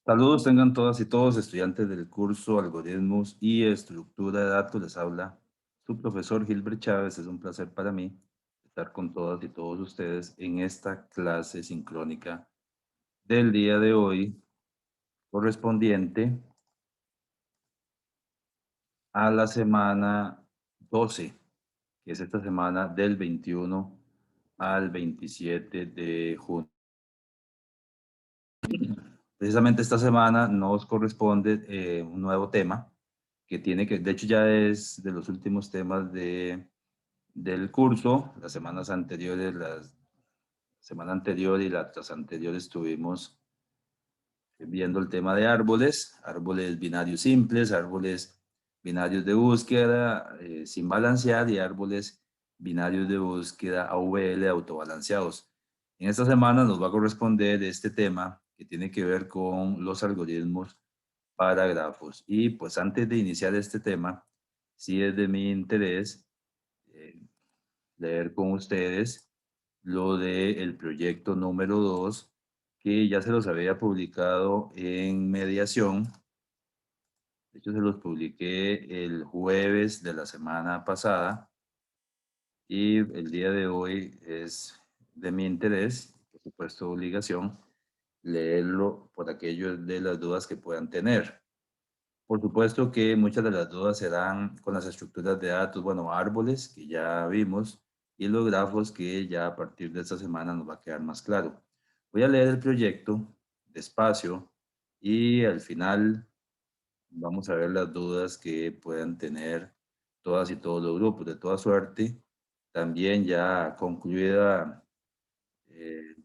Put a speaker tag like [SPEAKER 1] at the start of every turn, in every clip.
[SPEAKER 1] Saludos tengan todas y todos estudiantes del curso Algoritmos y Estructura de Datos. Les habla su profesor Gilbert Chávez. Es un placer para mí estar con todas y todos ustedes en esta clase sincrónica del día de hoy, correspondiente a la semana 12, que es esta semana del 21 al 27 de junio. Precisamente esta semana nos corresponde un nuevo tema que tiene que, de hecho ya es de los últimos temas del curso. Las semanas anteriores, la semana anterior y las anteriores estuvimos viendo el tema de árboles, árboles binarios simples, árboles binarios de búsqueda sin balancear y árboles binarios de búsqueda AVL autobalanceados. En esta semana nos va a corresponder este tema que tiene que ver con los algoritmos para grafos. Y pues antes de iniciar este tema, sí es de mi interés eh, leer con ustedes lo del proyecto número 2 que ya se los había publicado en mediación. De hecho, se los publiqué el jueves de la semana pasada y el día de hoy es de mi interés, por supuesto obligación, leerlo por aquello de las dudas que puedan tener. Por supuesto que muchas de las dudas serán con las estructuras de datos, bueno, árboles que ya vimos y los grafos que ya a partir de esta semana nos va a quedar más claro. Voy a leer el proyecto despacio y al final vamos a ver las dudas que puedan tener todas y todos los grupos. De toda suerte, también ya concluida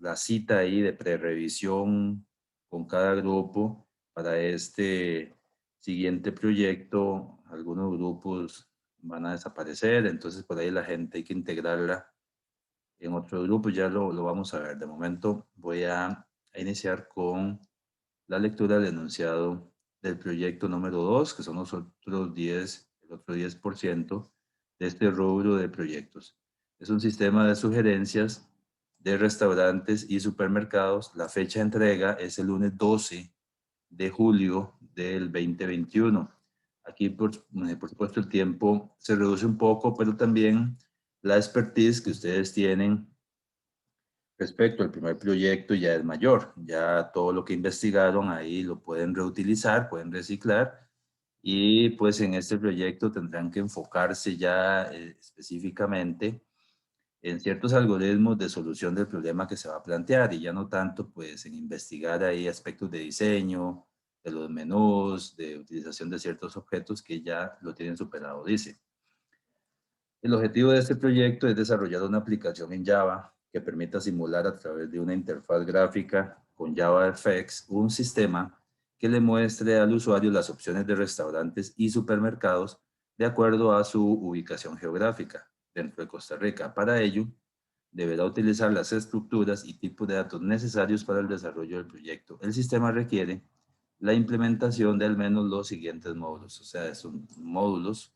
[SPEAKER 1] la cita ahí de prerevisión con cada grupo para este siguiente proyecto. Algunos grupos van a desaparecer, entonces por ahí la gente hay que integrarla en otro grupo, ya lo vamos a ver. De momento voy a iniciar con la lectura del enunciado del proyecto número 2, que son los otros 10, el otro 10% de este rubro de proyectos. Es un sistema de sugerencias de restaurantes y supermercados. La fecha de entrega es el lunes 12 de julio del 2021. Aquí, por supuesto, el tiempo se reduce un poco, pero también la expertise que ustedes tienen respecto al primer proyecto ya es mayor. Ya todo lo que investigaron ahí lo pueden reutilizar, pueden reciclar y pues en este proyecto tendrán que enfocarse ya específicamente en ciertos algoritmos de solución del problema que se va a plantear y ya no tanto pues en investigar ahí aspectos de diseño, de los menús, de utilización de ciertos objetos que ya lo tienen superado, dice. El objetivo de este proyecto es desarrollar una aplicación en Java que permita simular a través de una interfaz gráfica con JavaFX un sistema que le muestre al usuario las opciones de restaurantes y supermercados de acuerdo a su ubicación geográfica dentro de Costa Rica. Para ello, deberá utilizar las estructuras y tipos de datos necesarios para el desarrollo del proyecto. El sistema requiere la implementación de al menos los siguientes módulos, o sea, son módulos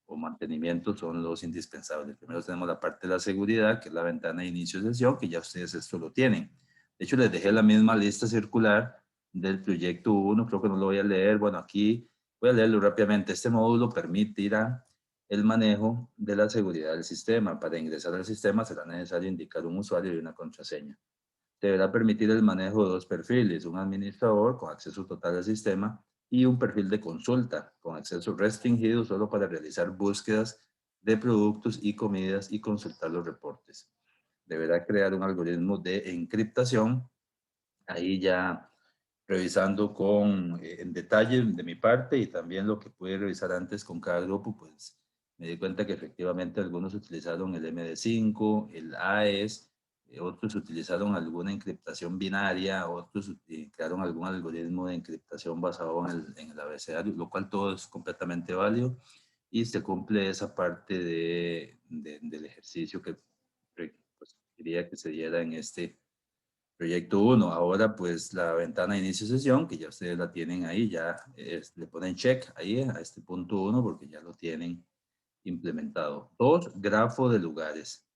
[SPEAKER 1] o mantenimiento son los indispensables. Primero tenemos la parte de la seguridad, que es la ventana de inicio de sesión, que ya ustedes esto lo tienen. De hecho, les dejé la misma lista circular del proyecto 1, creo que no lo voy a leer. Bueno, aquí voy a leerlo rápidamente. Este módulo permitirá el manejo de la seguridad del sistema. Para ingresar al sistema será necesario indicar un usuario y una contraseña. Deberá permitir el manejo de dos perfiles, un administrador con acceso total al sistema y un perfil de consulta con acceso restringido solo para realizar búsquedas de productos y comidas y consultar los reportes. Deberá crear un algoritmo de encriptación, ahí ya revisando en detalle de mi parte y también lo que pude revisar antes con cada grupo, pues me di cuenta que efectivamente algunos utilizaron el MD5, el AES, otros utilizaron alguna encriptación binaria, otros crearon algún algoritmo de encriptación basado en el abecedario, lo cual todo es completamente válido y se cumple esa parte del ejercicio que pues, quería que se diera en este proyecto 1. Ahora pues la ventana de inicio de sesión, que ya ustedes la tienen ahí, ya le ponen check ahí a este punto 1 porque ya lo tienen implementado. 2, grafo de lugares.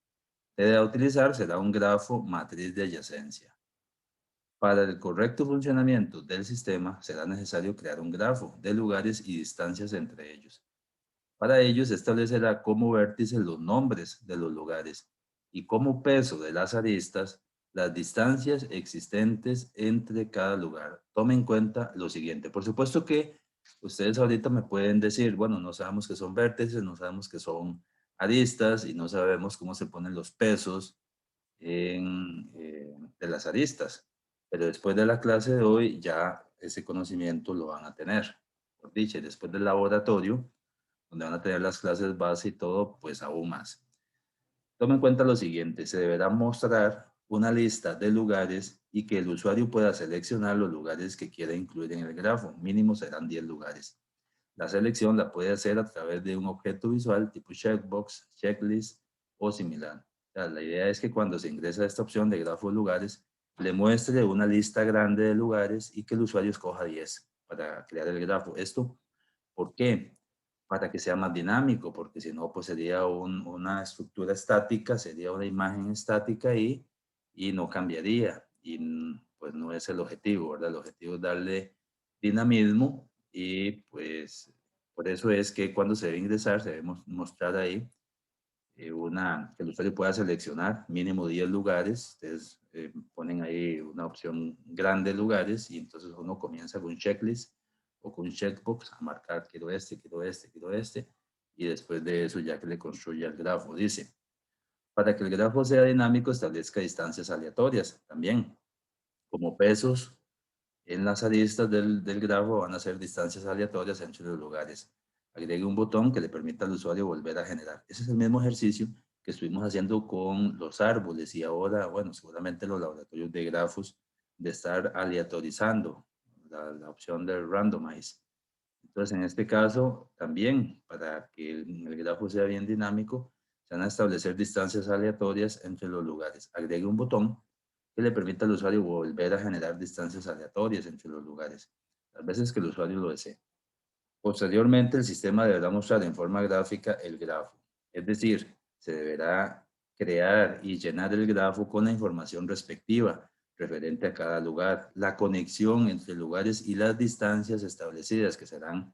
[SPEAKER 1] Se debe utilizar será un grafo matriz de adyacencia. Para el correcto funcionamiento del sistema será necesario crear un grafo de lugares y distancias entre ellos. Para ello se establecerá como vértices los nombres de los lugares y como peso de las aristas las distancias existentes entre cada lugar. Tome en cuenta lo siguiente. Por supuesto que ustedes ahorita me pueden decir, bueno, no sabemos qué son vértices, no sabemos qué son aristas y no sabemos cómo se ponen los pesos de las aristas. Pero después de la clase de hoy ya ese conocimiento lo van a tener. Por dicha, y después del laboratorio, donde van a tener las clases base y todo, pues aún más. Tome en cuenta lo siguiente, se deberá mostrar una lista de lugares y que el usuario pueda seleccionar los lugares que quiera incluir en el grafo. Mínimo serán 10 lugares. La selección la puede hacer a través de un objeto visual tipo checkbox, checklist o similar. O sea, la idea es que cuando se ingresa a esta opción de grafo de lugares, le muestre una lista grande de lugares y que el usuario escoja 10 para crear el grafo. ¿Esto por qué? Para que sea más dinámico, porque si no, pues sería una estructura estática, sería una imagen estática y no cambiaría. Y pues no es el objetivo, ¿verdad? El objetivo es darle dinamismo y pues por eso es que cuando se debe ingresar, se debe mostrar ahí que el usuario pueda seleccionar mínimo 10 lugares. Ustedes ponen ahí una opción grande de lugares y entonces uno comienza con un checklist o con un checkbox a marcar quiero este, quiero este, quiero este y después de eso ya que le construya el grafo. Dice, para que el grafo sea dinámico establezca distancias aleatorias también, como pesos en las aristas del grafo van a ser distancias aleatorias entre los lugares. Agregue un botón que le permita al usuario volver a generar. Ese es el mismo ejercicio que estuvimos haciendo con los árboles y ahora, bueno, seguramente los laboratorios de grafos de estar aleatorizando la opción de randomize. Entonces, en este caso, también para que el grafo sea bien dinámico, se van a establecer distancias aleatorias entre los lugares. Agregue un botón que le permita al usuario volver a generar distancias aleatorias entre los lugares, las veces que el usuario lo desee. Posteriormente, el sistema deberá mostrar en forma gráfica el grafo, es decir, se deberá crear y llenar el grafo con la información respectiva referente a cada lugar, la conexión entre lugares y las distancias establecidas, que serán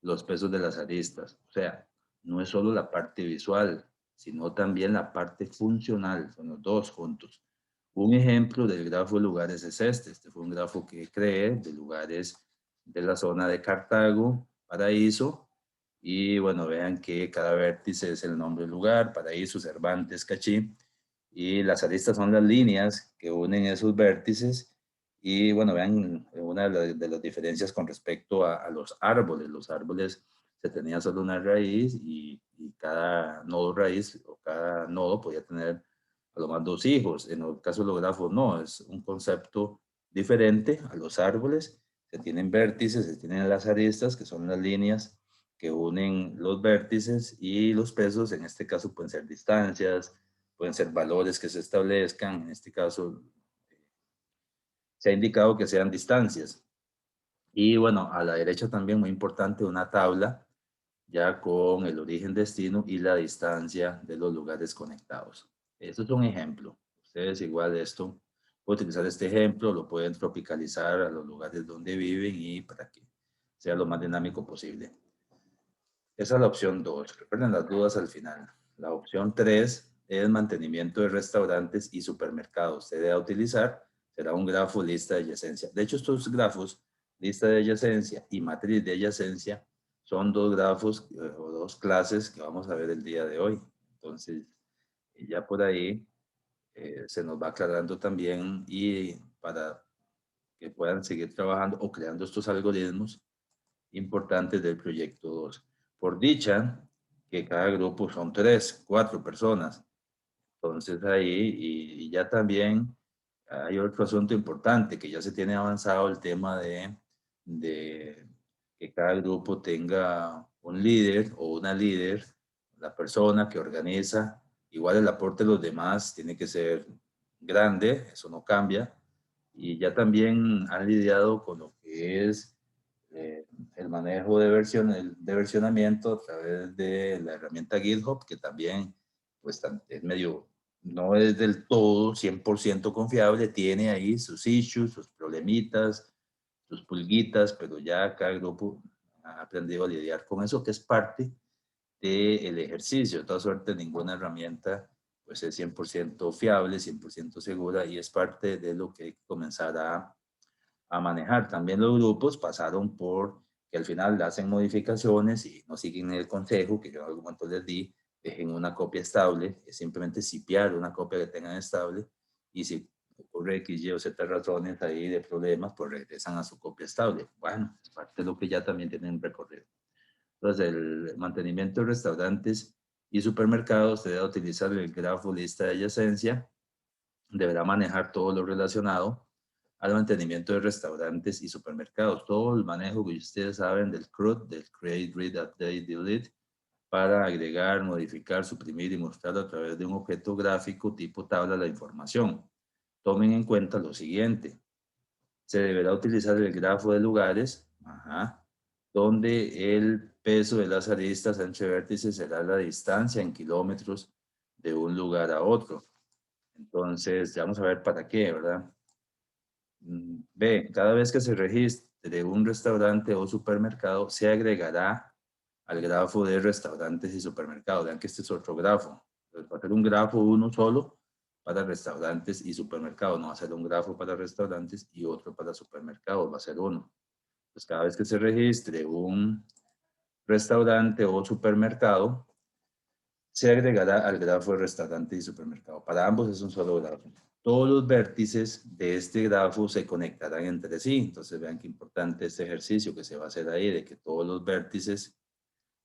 [SPEAKER 1] los pesos de las aristas. O sea, no es solo la parte visual, sino también la parte funcional, son los dos juntos. Un ejemplo del grafo de lugares es este. Este fue un grafo que creé de lugares de la zona de Cartago, Paraíso, y bueno, vean que cada vértice es el nombre del lugar, Paraíso, Cervantes, Cachí, y las aristas son las líneas que unen esos vértices, y bueno, vean una de las diferencias con respecto a los árboles. Los árboles se tenía solo una raíz y cada nodo raíz o cada nodo podía tener a lo más dos hijos. En el caso de los grafos no, es un concepto diferente a los árboles. Se tienen vértices, se tienen las aristas, que son las líneas que unen los vértices y los pesos, en este caso pueden ser distancias, pueden ser valores que se establezcan, en este caso se ha indicado que sean distancias. Y bueno, a la derecha también muy importante una tabla ya con el origen, destino y la distancia de los lugares conectados. Esto es un ejemplo. Ustedes igual esto, pueden utilizar este ejemplo, lo pueden tropicalizar a los lugares donde viven y para que sea lo más dinámico posible. Esa es la opción 2. Recuerden las dudas al final. La opción 3 es mantenimiento de restaurantes y supermercados. Se debe utilizar, será un grafo lista de adyacencia. De hecho, estos grafos, lista de adyacencia y matriz de adyacencia, son dos grafos o dos clases que vamos a ver el día de hoy. Entonces, ya por ahí se nos va aclarando también y para que puedan seguir trabajando o creando estos algoritmos importantes del proyecto 2. Por dicha, que cada grupo son 3, 4 personas. Entonces ahí, y ya también hay otro asunto importante, que ya se tiene avanzado el tema de que cada grupo tenga un líder o una líder, la persona que organiza. Igual el aporte de los demás tiene que ser grande, eso no cambia. Y ya también han lidiado con lo que es eh, el manejo de versionamiento a través de la herramienta GitHub, que también pues, es medio no es del todo 100% confiable, tiene ahí sus issues, sus problemitas, sus pulguitas, pero ya cada grupo ha aprendido a lidiar con eso, que es parte del ejercicio. De todas suertes, ninguna herramienta pues es 100% fiable, 100% segura, y es parte de lo que hay que comenzar a manejar. También los grupos pasaron por que al final hacen modificaciones y no siguen el consejo que yo en algún momento les di, dejen una copia estable, es simplemente sipear una copia que tengan estable, y si ocurre X, Y o Z razones ahí de problemas, pues regresan a su copia estable. Bueno, es parte de lo que ya también tienen recorrido. Entonces, el mantenimiento de restaurantes y supermercados debe utilizar el grafo lista de adyacencia, deberá manejar todo lo relacionado al mantenimiento de restaurantes y supermercados. Todo el manejo que ustedes saben del CRUD, del Create, Read, Update, Delete, para agregar, modificar, suprimir y mostrar a través de un objeto gráfico tipo tabla la información. Tomen en cuenta lo siguiente. Se deberá utilizar el grafo de lugares, donde el peso de las aristas entre vértices será la distancia en kilómetros de un lugar a otro. Entonces, ya vamos a ver para qué, ¿verdad? B, cada vez que se registre un restaurante o supermercado, se agregará al grafo de restaurantes y supermercados. Vean que este es otro grafo. Entonces, va a ser un grafo uno solo para restaurantes y supermercados. No va a ser un grafo para restaurantes y otro para supermercados. Va a ser uno. Pues cada vez que se registre un restaurante o supermercado, se agregará al grafo de restaurante y supermercado. Para ambos es un solo grafo. Todos los vértices de este grafo se conectarán entre sí. Entonces vean qué importante este ejercicio que se va a hacer ahí, de que todos los vértices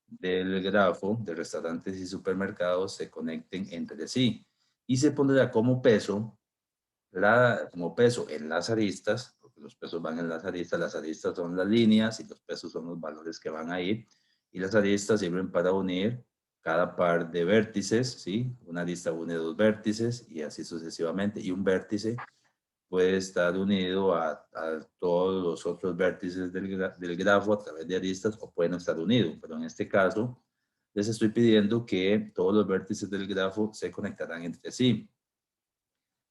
[SPEAKER 1] del grafo de restaurantes y supermercados se conecten entre sí. Y se pondrá como peso, en las aristas, porque los pesos van en las aristas son las líneas y los pesos son los valores que van ahí. Y las aristas sirven para unir cada par de vértices, ¿sí? Una arista une dos vértices y así sucesivamente. Y un vértice puede estar unido a todos los otros vértices del grafo a través de aristas, o pueden estar unidos. Pero en este caso, les estoy pidiendo que todos los vértices del grafo se conectarán entre sí.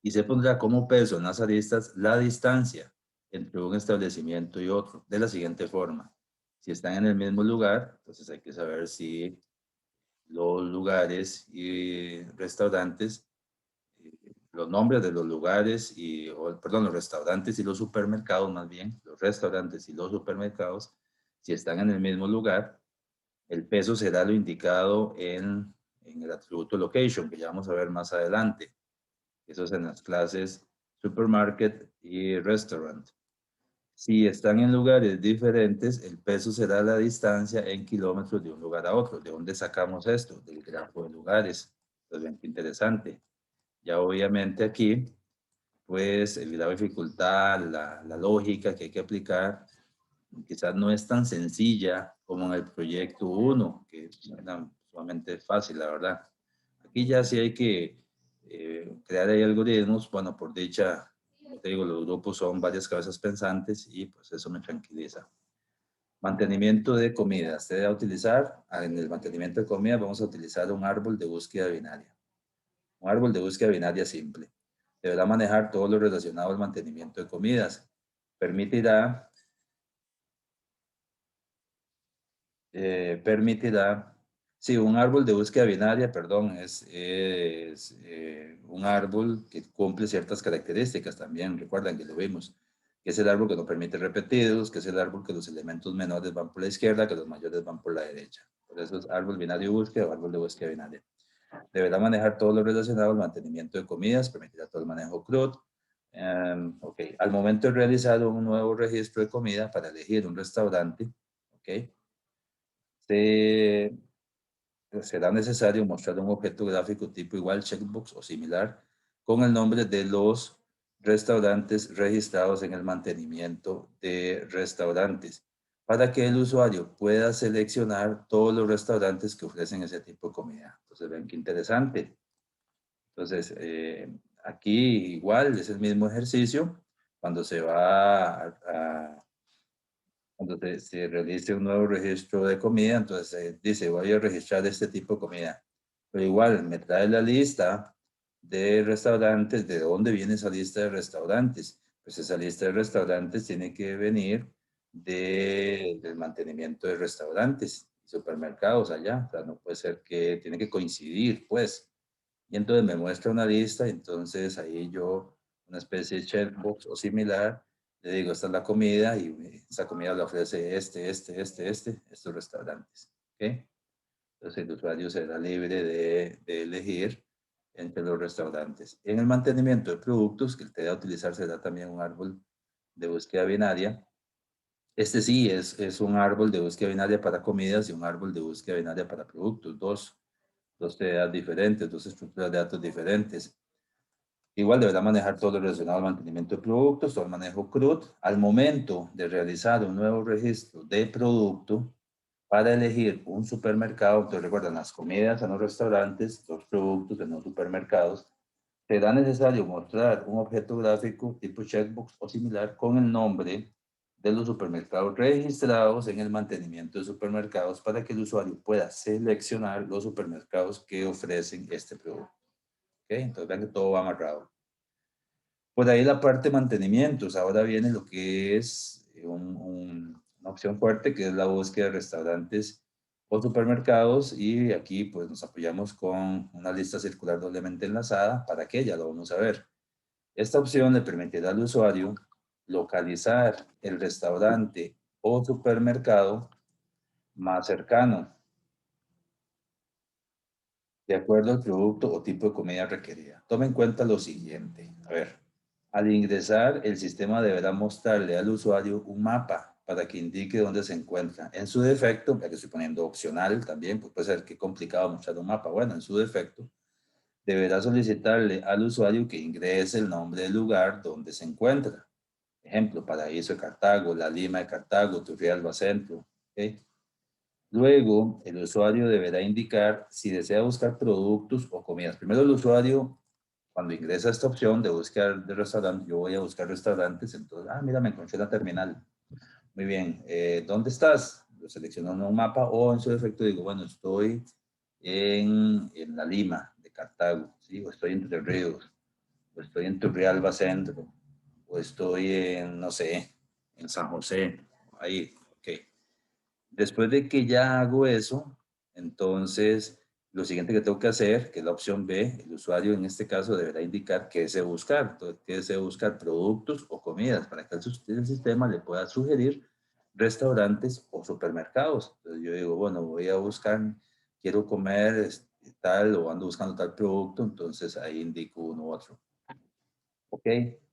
[SPEAKER 1] Y se pondrá como peso en las aristas la distancia entre un establecimiento y otro, de la siguiente forma. Si están en el mismo lugar, entonces hay que saber si los lugares y restaurantes, los nombres de los lugares perdón, los restaurantes y los supermercados, más bien, los restaurantes y los supermercados, si están en el mismo lugar, el peso será lo indicado en el atributo location, que ya vamos a ver más adelante. Eso es en las clases supermarket y restaurant. Si están en lugares diferentes, el peso será la distancia en kilómetros de un lugar a otro. ¿De dónde sacamos esto? Del grafo de lugares. Entonces, ven qué interesante. Ya obviamente aquí, pues el grado de dificultad, la lógica que hay que aplicar, quizás no es tan sencilla como en el proyecto 1, que es sumamente fácil, la verdad. Aquí ya sí hay que crear ahí algoritmos. Bueno, por dicha, como te digo, los grupos son varias cabezas pensantes y pues eso me tranquiliza. Mantenimiento de comida. Se debe utilizar, en el mantenimiento de comida vamos a utilizar un árbol de búsqueda binaria. Un árbol de búsqueda binaria simple. Deberá manejar todo lo relacionado al mantenimiento de comidas. Permitirá sí, un árbol de búsqueda binaria, perdón, es un árbol que cumple ciertas características también, recuerdan que lo vimos, que es el árbol que no permite repetidos, que es el árbol que los elementos menores van por la izquierda, que los mayores van por la derecha. Por eso es árbol binario de búsqueda o árbol de búsqueda binaria. Deberá manejar todo lo relacionado al mantenimiento de comidas, permitirá todo el manejo CRUD. Al momento de realizar un nuevo registro de comida para elegir un restaurante, será necesario mostrar un objeto gráfico tipo igual, checkbox o similar, con el nombre de los restaurantes registrados en el mantenimiento de restaurantes, para que el usuario pueda seleccionar todos los restaurantes que ofrecen ese tipo de comida. Entonces, ven qué interesante. Entonces, aquí igual es el mismo ejercicio. Cuando se va cuando se realice un nuevo registro de comida, entonces dice, voy a registrar este tipo de comida. Pero igual, me trae la lista de restaurantes. ¿De dónde viene esa lista de restaurantes? Pues esa lista de restaurantes tiene que venir del mantenimiento de restaurantes y supermercados allá. O sea, no puede ser que tiene que coincidir, pues. Y entonces me muestra una lista, y entonces ahí yo, una especie de checkbox o similar, le digo, esta es la comida y esa comida la ofrece estos restaurantes. ¿Ok? Entonces el usuario será libre de elegir entre los restaurantes. En el mantenimiento de productos, que el que debe utilizar será también un árbol de búsqueda binaria. Este sí es un árbol de búsqueda binaria para comidas y un árbol de búsqueda binaria para productos. Dos TDAs diferentes, dos estructuras de datos diferentes. Igual deberá manejar todo lo relacionado al mantenimiento de productos, todo el manejo CRUD. Al momento de realizar un nuevo registro de producto, para elegir un supermercado, entonces recuerdan, las comidas en los restaurantes, los productos en los supermercados, será necesario mostrar un objeto gráfico tipo checkbox o similar con el nombre de los supermercados registrados en el mantenimiento de supermercados para que el usuario pueda seleccionar los supermercados que ofrecen este producto. ¿Okay? Entonces vean que todo va amarrado. Por ahí la parte de mantenimientos. Ahora viene lo que es una opción fuerte, que es la búsqueda de restaurantes o supermercados. Y aquí pues nos apoyamos con una lista circular doblemente enlazada. ¿Para qué? Ya lo vamos a ver. Esta opción le permitirá al usuario localizar el restaurante o supermercado más cercano, de acuerdo al producto o tipo de comida requerida. Tome en cuenta lo siguiente. A ver, al ingresar, el sistema deberá mostrarle al usuario un mapa para que indique dónde se encuentra. En su defecto, ya que estoy poniendo opcional también, pues puede ser que complicado mostrar un mapa. Bueno, en su defecto, deberá solicitarle al usuario que ingrese el nombre del lugar donde se encuentra. Ejemplo, Paraíso de Cartago, La Lima de Cartago, Turrialba Centro. ¿Okay? Luego, el usuario deberá indicar si desea buscar productos o comidas. Primero, el usuario, cuando ingresa a esta opción de búsqueda de restaurante, yo voy a buscar restaurantes, entonces, mira, me encontré la terminal. Muy bien, ¿dónde estás? Lo selecciono en un mapa o en su defecto digo, bueno, estoy en La Lima de Cartago, ¿sí? O estoy en Entre Ríos, o estoy en Turrialba Centro, o estoy en, no sé, en San José, ahí, ok. Después de que ya hago eso, entonces lo siguiente que tengo que hacer, que es la opción B, el usuario en este caso deberá indicar qué desea buscar. Entonces, qué desea buscar, productos o comidas, para que el sistema le pueda sugerir restaurantes o supermercados. Entonces yo digo, bueno, voy a buscar, quiero comer tal o ando buscando tal producto, entonces ahí indico uno u otro. ¿Ok?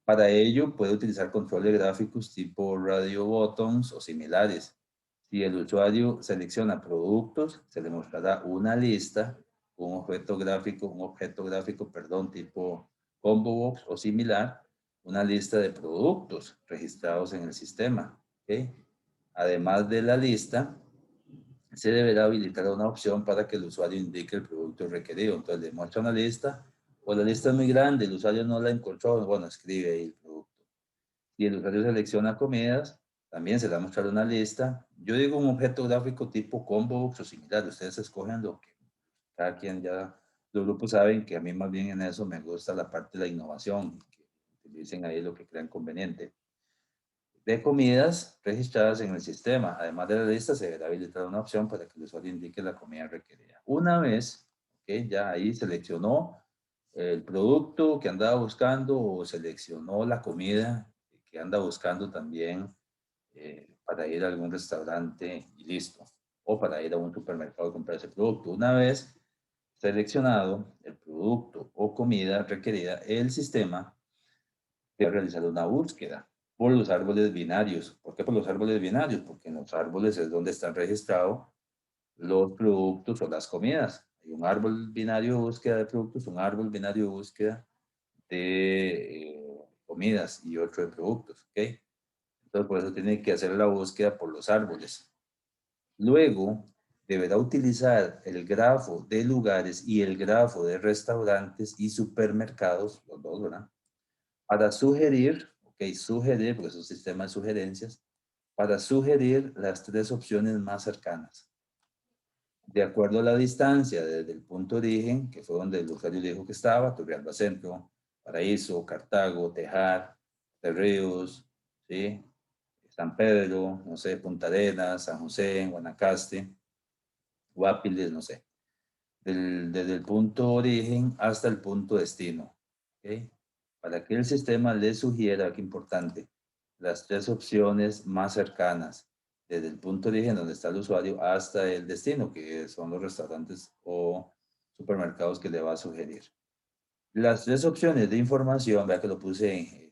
[SPEAKER 1] Para ello puede utilizar controles gráficos tipo radio buttons o similares. Si el usuario selecciona productos, se le mostrará una lista, un objeto gráfico, perdón, tipo combo box o similar, una lista de productos registrados en el sistema. ¿Okay? Además de la lista, se deberá habilitar una opción para que el usuario indique el producto requerido. Entonces le muestra una lista, o la lista es muy grande, el usuario no la encontró, bueno, escribe ahí el producto. Si el usuario selecciona comidas, también se le va a mostrar una lista. Yo digo un objeto gráfico tipo combo box o similar. Ustedes escogen lo que cada quien ya, los grupos saben que a mí más bien en eso me gusta la parte de la innovación, que utilicen ahí lo que crean conveniente. De comidas registradas en el sistema. Además de la lista, se deberá habilitar una opción para que el usuario indique la comida requerida. Una vez que ya ahí seleccionó el producto que andaba buscando o seleccionó la comida que anda buscando también para ir a algún restaurante y listo. O para ir a un supermercado y comprar ese producto. Una vez seleccionado el producto o comida requerida, el sistema debe realizar una búsqueda por los árboles binarios. ¿Por qué por los árboles binarios? Porque en los árboles es donde están registrados los productos o las comidas. Hay un árbol binario de búsqueda de productos, un árbol binario de búsqueda de comidas y otro de productos, ¿ok? Entonces, por eso tiene que hacer la búsqueda por los árboles. Luego, deberá utilizar el grafo de lugares y el grafo de restaurantes y supermercados, los dos, ¿verdad? Para sugerir, ok, sugerir, porque es un sistema de sugerencias, para sugerir las tres opciones más cercanas. de acuerdo a la distancia desde el punto de origen, que fue donde el usuario dijo que estaba, Turrialba Centro, Paraíso, Cartago, Tejar, Ríos, ¿sí? San Pedro, no sé, Punta Arenas, San José, Guanacaste, Guapiles, no sé. Desde el punto origen hasta el punto destino. ¿Ok? Para que el sistema le sugiera, que importante, las tres opciones más cercanas, desde el punto de origen donde está el usuario hasta el destino, que son los restaurantes o supermercados que le va a sugerir. Las tres opciones de información, vea que lo puse,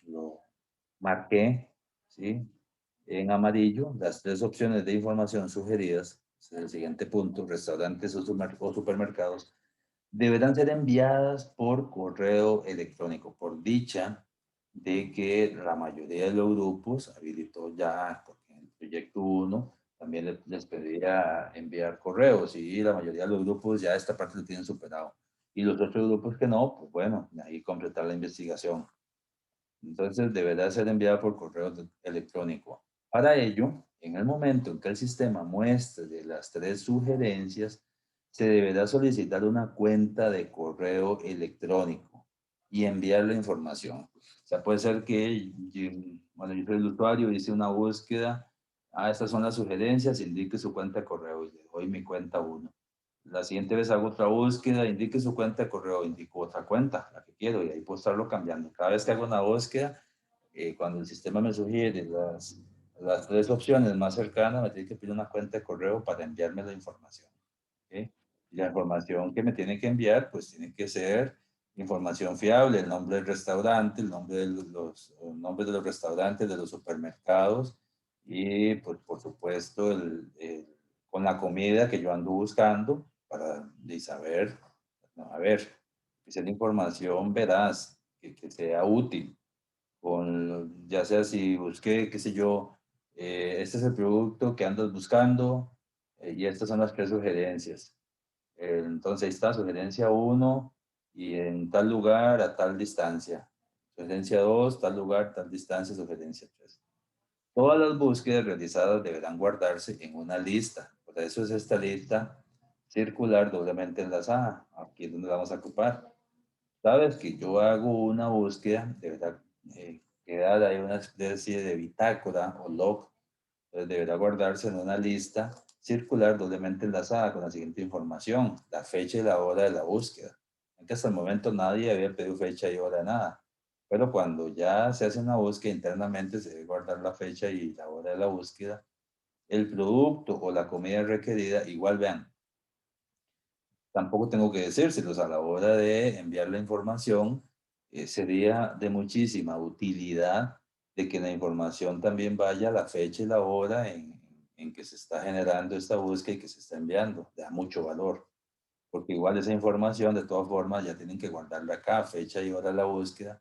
[SPEAKER 1] lo marqué, ¿sí? En amarillo, las tres opciones de información sugeridas, es el siguiente punto, restaurantes o supermercados, deberán ser enviadas por correo electrónico, por dicha de que la mayoría de los grupos habilitó ya, porque en el proyecto 1 también les pedía enviar correos y la mayoría de los grupos ya esta parte lo tienen superado. Y los otros grupos que no, pues bueno, ahí completar la investigación. Entonces deberá ser enviada por correo electrónico. Para ello, en el momento en que el sistema muestre de las tres sugerencias, se deberá solicitar una cuenta de correo electrónico y enviar la información. O sea, puede ser que, bueno, yo soy el usuario, hice una búsqueda, estas son las sugerencias, indique su cuenta de correo y le doy mi cuenta 1. La siguiente vez hago otra búsqueda, indique su cuenta de correo, indico otra cuenta, la que quiero, y ahí puedo estarlo cambiando. Cada vez que hago una búsqueda, cuando el sistema me sugiere las tres opciones más cercanas, me tiene que pedir una cuenta de correo para enviarme la información. ¿Okay? Y la información que me tiene que enviar, pues tiene que ser información fiable, el nombre del restaurante, el nombre de los nombres de los restaurantes, de los supermercados, y pues por supuesto con la comida que yo ando buscando para saber, no, a ver, que sea la información veraz, que sea útil, con, ya sea si busqué, qué sé yo, este es el producto que andas buscando y estas son las tres sugerencias. Entonces ahí está, sugerencia 1 y en tal lugar a tal distancia. Sugerencia 2, tal lugar, tal distancia, sugerencia 3. Todas las búsquedas realizadas deberán guardarse en una lista. Por eso es esta lista circular doblemente enlazada. Aquí es donde vamos a ocupar. Sabes que yo hago una búsqueda, deberá quedar ahí una especie de bitácora o log, entonces deberá guardarse en una lista circular doblemente enlazada con la siguiente información, la fecha y la hora de la búsqueda. Aunque hasta el momento nadie había pedido fecha y hora de nada, pero cuando ya se hace una búsqueda internamente se debe guardar la fecha y la hora de la búsqueda, el producto o la comida requerida, igual vean, tampoco tengo que decírselos a la hora de enviar la información, sería de muchísima utilidad de que la información también vaya a la fecha y la hora en que se está generando esta búsqueda y que se está enviando. Da mucho valor, porque igual esa información de todas formas ya tienen que guardarla acá, fecha y hora de la búsqueda,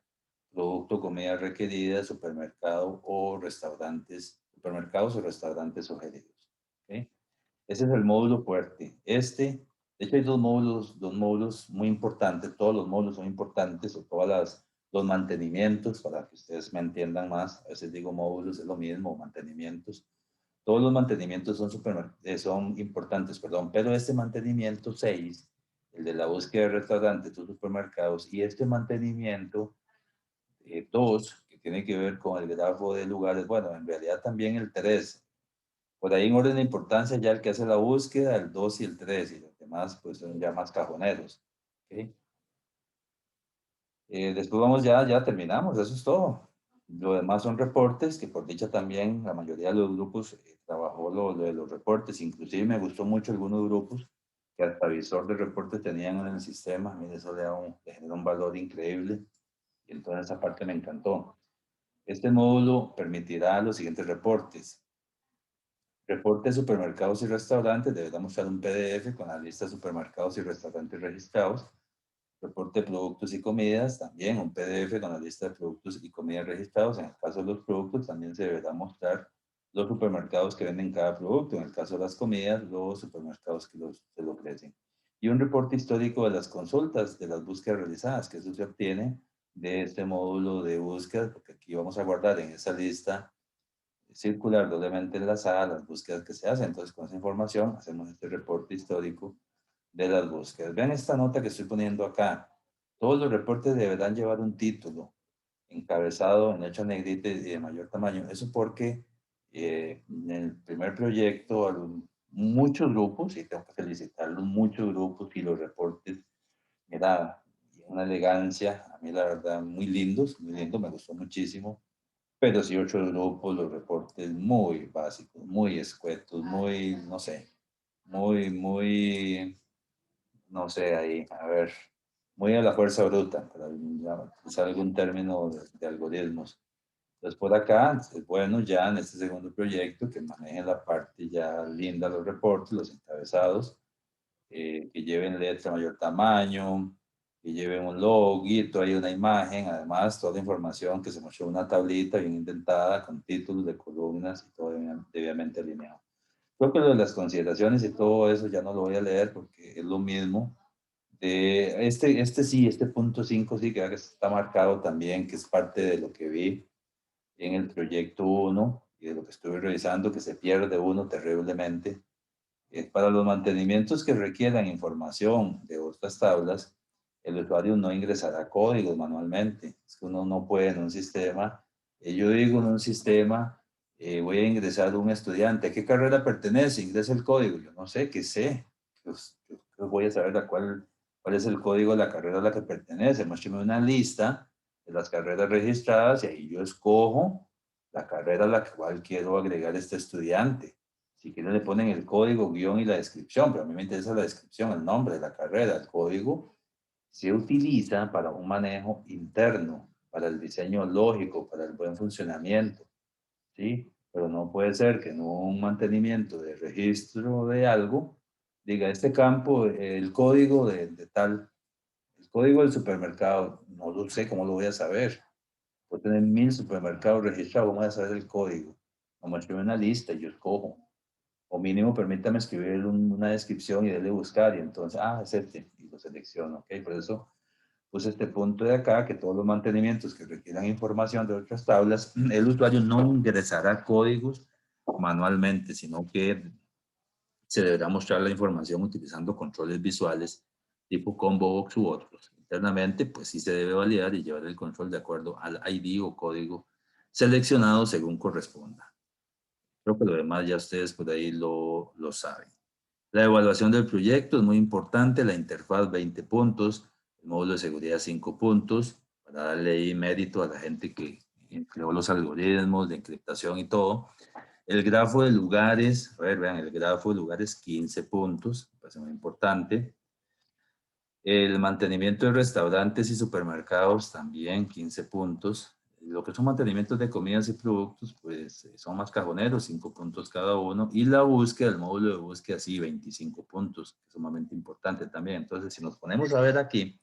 [SPEAKER 1] producto, comida requerida, supermercado o restaurantes, supermercados o restaurantes sugeridos. ¿Okay? Ese es el módulo fuerte. De hecho, hay dos módulos muy importantes. Todos los módulos son importantes, o los mantenimientos, para que ustedes me entiendan más. A veces digo módulos, es lo mismo, mantenimientos. Todos los mantenimientos son importantes, perdón, pero este mantenimiento 6, el de la búsqueda de restaurantes o supermercados, y este mantenimiento 2, que tiene que ver con el grafo de lugares, bueno, en realidad también el 3, por ahí en orden de importancia ya el que hace la búsqueda, el 2 y el 3 y los demás pues son ya más cajoneros. ¿Okay? Después vamos ya terminamos, eso es todo. Lo demás son reportes, que por dicha también la mayoría de los grupos trabajó lo de los reportes, inclusive me gustó mucho algunos grupos que hasta visor de reportes tenían en el sistema, a mí eso le genera un valor increíble y entonces esa parte me encantó. Este módulo permitirá los siguientes reportes. Reporte de supermercados y restaurantes, deberá mostrar un PDF con la lista de supermercados y restaurantes registrados. Reporte de productos y comidas, también un PDF con la lista de productos y comidas registrados. En el caso de los productos, también se deberá mostrar los supermercados que venden cada producto. En el caso de las comidas, los supermercados que se lo ofrecen. Y un reporte histórico de las consultas, de las búsquedas realizadas, que eso se obtiene de este módulo de búsqueda, porque aquí vamos a guardar en esa lista circular doblemente enlazada a las búsquedas que se hacen. Entonces, con esa información hacemos este reporte histórico de las búsquedas. Vean esta nota que estoy poniendo acá. Todos los reportes deberán llevar un título encabezado en letra negrita y de mayor tamaño. Eso porque en el primer proyecto, muchos grupos, y tengo que felicitarlos, muchos grupos y los reportes, era una elegancia, a mí la verdad, muy lindos, muy lindo, me gustó muchísimo, pero sí otros grupos, los reportes muy básicos, muy escuetos, muy, no sé, muy, no sé, ahí, a ver, muy a la fuerza bruta, para usar algún término de algoritmos. Entonces, por acá, es bueno ya en este segundo proyecto que manejen la parte ya linda, los reportes, los encabezados, que lleven letra mayor tamaño, que lleven un loguito, hay una imagen, además toda la información que se mostró en una tablita bien indentada con títulos de columnas y todo debidamente alineado. Creo que lo de las consideraciones y todo eso ya no lo voy a leer porque es lo mismo. De este punto 5 sí que está marcado también, que es parte de lo que vi en el proyecto 1 y de lo que estuve revisando, que se pierde uno terriblemente. Para los mantenimientos que requieran información de otras tablas, el usuario no ingresará códigos manualmente. Es que uno no puede en un sistema. Yo digo en un sistema, voy a ingresar un estudiante. ¿A qué carrera pertenece? Ingresa el código. Yo no sé, ¿qué sé? Yo voy a saber cuál es el código de la carrera a la que pertenece. Muéstrame una lista de las carreras registradas y ahí yo escojo la carrera a la cual quiero agregar este estudiante. Si quieren le ponen el código, guión y la descripción, pero a mí me interesa la descripción, el nombre de la carrera. El código se utiliza para un manejo interno, para el diseño lógico, para el buen funcionamiento, ¿sí? Pero no puede ser que en un mantenimiento de registro de algo diga este campo, el código de tal, el código del supermercado, no lo sé, ¿cómo lo voy a saber? Puedo tener 1000 supermercados registrados, ¿cómo voy a saber el código? Como escribe una lista y yo escojo. O mínimo permítame escribir una descripción y darle buscar y entonces, es este, y lo selecciono, ¿ok? Por eso puse este punto de acá, que todos los mantenimientos que requieran información de otras tablas, el usuario no ingresará códigos manualmente, sino que se deberá mostrar la información utilizando controles visuales tipo combo box u otros. Internamente, pues sí se debe validar y llevar el control de acuerdo al ID o código seleccionado según corresponda. Creo que lo demás ya ustedes por ahí lo saben. La evaluación del proyecto es muy importante, la interfaz 20 puntos, el módulo de seguridad 5 puntos, para darle ahí mérito a la gente que creó los algoritmos de encriptación y todo. El grafo de lugares, a ver, vean, el grafo de lugares 15 puntos, me parece muy importante. El mantenimiento de restaurantes y supermercados también 15 puntos. Lo que son mantenimientos de comidas y productos, pues son más cajoneros, 5 puntos cada uno. Y la búsqueda, el módulo de búsqueda, sí, 25 puntos, que es sumamente importante también. Entonces, si nos ponemos a ver aquí,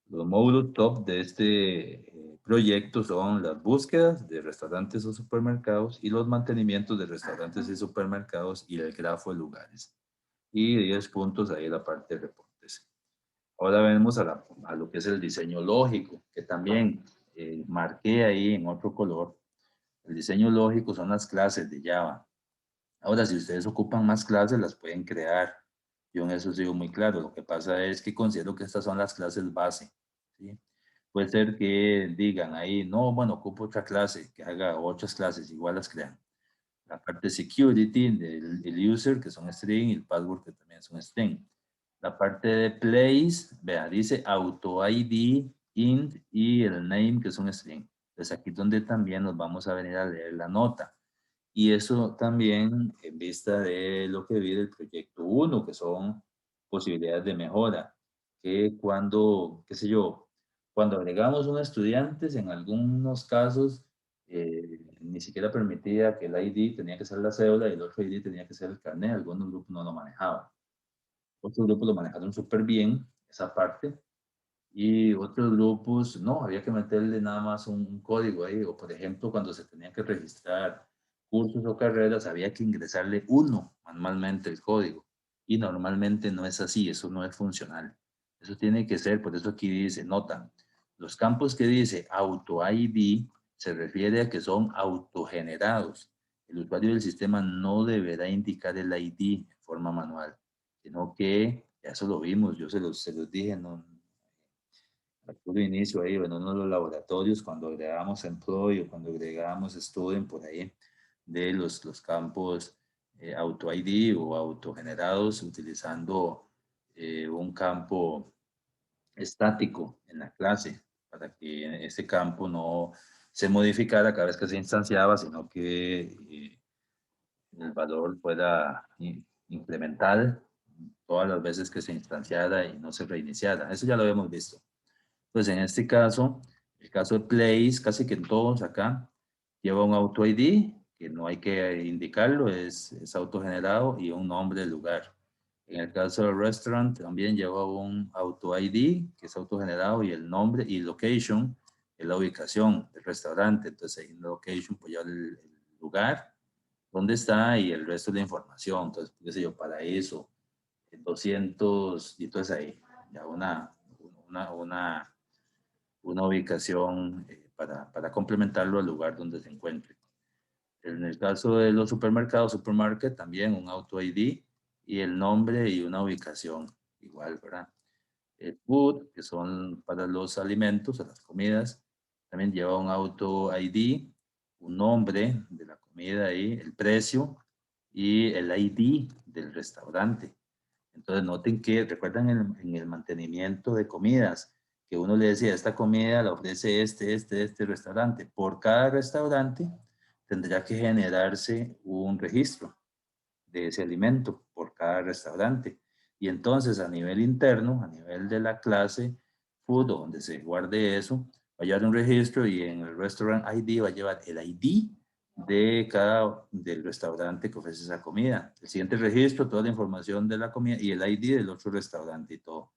[SPEAKER 1] los módulos top de este proyecto son las búsquedas de restaurantes o supermercados y los mantenimientos de restaurantes y supermercados y el grafo de lugares. Y 10 puntos ahí la parte de reportes. Ahora vemos a lo que es el diseño lógico, que también marqué ahí en otro color. El diseño lógico son las clases de Java. Ahora, si ustedes ocupan más clases, las pueden crear. Yo en eso sigo muy claro. Lo que pasa es que considero que estas son las clases base, ¿sí? Puede ser que digan ahí, no, bueno, ocupo otra clase, que haga otras clases, igual las crean. La parte de security del user, que son string, y el password, que también son string. La parte de place, vea, dice auto ID, int y el name, que es un string. Entonces aquí es donde también nos vamos a venir a leer la nota. Y eso también en vista de lo que vi del proyecto 1, que son posibilidades de mejora. Que cuando, qué sé yo, cuando agregamos un estudiante, en algunos casos, ni siquiera permitía que el ID tenía que ser la cédula y el otro ID tenía que ser el carnet. Algunos grupos no lo manejaban. Otros grupos lo manejaron súper bien, esa parte. Y otros grupos, no, había que meterle nada más un código ahí. O por ejemplo, cuando se tenía que registrar cursos o carreras, había que ingresarle uno manualmente el código. Y normalmente no es así, eso no es funcional. Eso tiene que ser, por eso aquí dice, nota, los campos que dice auto ID se refiere a que son autogenerados. el usuario del sistema no deberá indicar el ID de forma manual, sino que, ya eso lo vimos, yo se los dije al puro inicio ahí, en uno de los laboratorios, cuando agregamos employee o cuando agregamos student por ahí, de los campos auto ID o autogenerados utilizando un campo estático en la clase para que ese campo no se modificara cada vez que se instanciaba, sino que el valor fuera incremental todas las veces que se instanciara y no se reiniciara. Eso ya lo habíamos visto. Pues en este caso, el caso de Place, casi que en todos acá, lleva un auto ID, que no hay que indicarlo, es autogenerado, y un nombre del lugar. En el caso del restaurant, también lleva un auto ID, que es autogenerado, y el nombre y location, es la ubicación del restaurante. Entonces, en location, pues ya el lugar, dónde está y el resto de la información. Entonces, qué sé yo, para eso, 200, y entonces ahí, ya una una ubicación para complementarlo al lugar donde se encuentre. En el caso de los supermercados, supermarket, también un auto ID y el nombre y una ubicación igual, ¿verdad? El food, que son para los alimentos o las comidas, también lleva un auto ID, un nombre de la comida ahí, el precio y el ID del restaurante. Entonces noten que, recuerdan en el mantenimiento de comidas, que uno le decía, esta comida la ofrece este restaurante. Por cada restaurante tendrá que generarse un registro de ese alimento por cada restaurante. Y entonces a nivel interno, a nivel de la clase food, donde se guarde eso, va a llevar un registro y en el restaurant ID va a llevar el ID de cada del restaurante que ofrece esa comida. El siguiente registro, toda la información de la comida y el ID del otro restaurante y todo.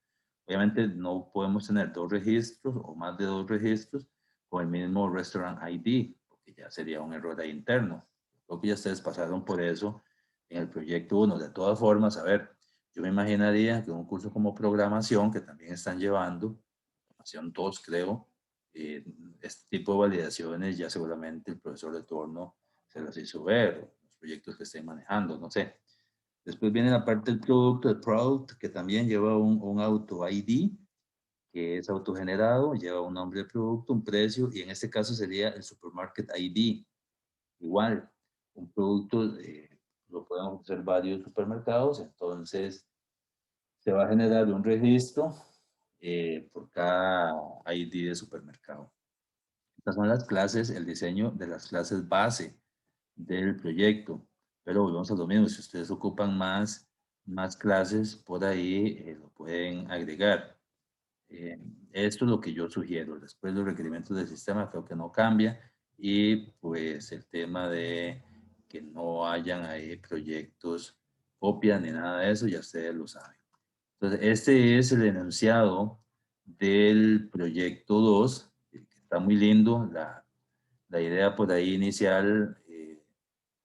[SPEAKER 1] Obviamente no podemos tener dos registros o más de dos registros con el mismo restaurant ID, porque ya sería un error ahí interno. Creo que ya ustedes pasaron por eso en el proyecto 1. De todas formas, a ver, yo me imaginaría que un curso como programación, que también están llevando, programación 2 creo, este tipo de validaciones ya seguramente el profesor de turno se las hizo ver, los proyectos que estén manejando, no sé. Después viene la parte del producto, el product, que también lleva un auto ID, que es autogenerado, lleva un nombre de producto, un precio, y en este caso sería el supermarket ID. Igual, un producto lo podemos hacer varios supermercados, entonces se va a generar un registro por cada ID de supermercado. Estas son las clases, el diseño de las clases base del proyecto. Pero volvemos a lo mismo, si ustedes ocupan más clases, por ahí lo pueden agregar. Eh, Esto es lo que yo sugiero. Después los requerimientos del sistema creo que no cambia y pues el tema de que no hayan ahí proyectos copia ni nada de eso, ya ustedes lo saben. Entonces, este es el enunciado del proyecto 2, que está muy lindo. La idea por ahí inicial,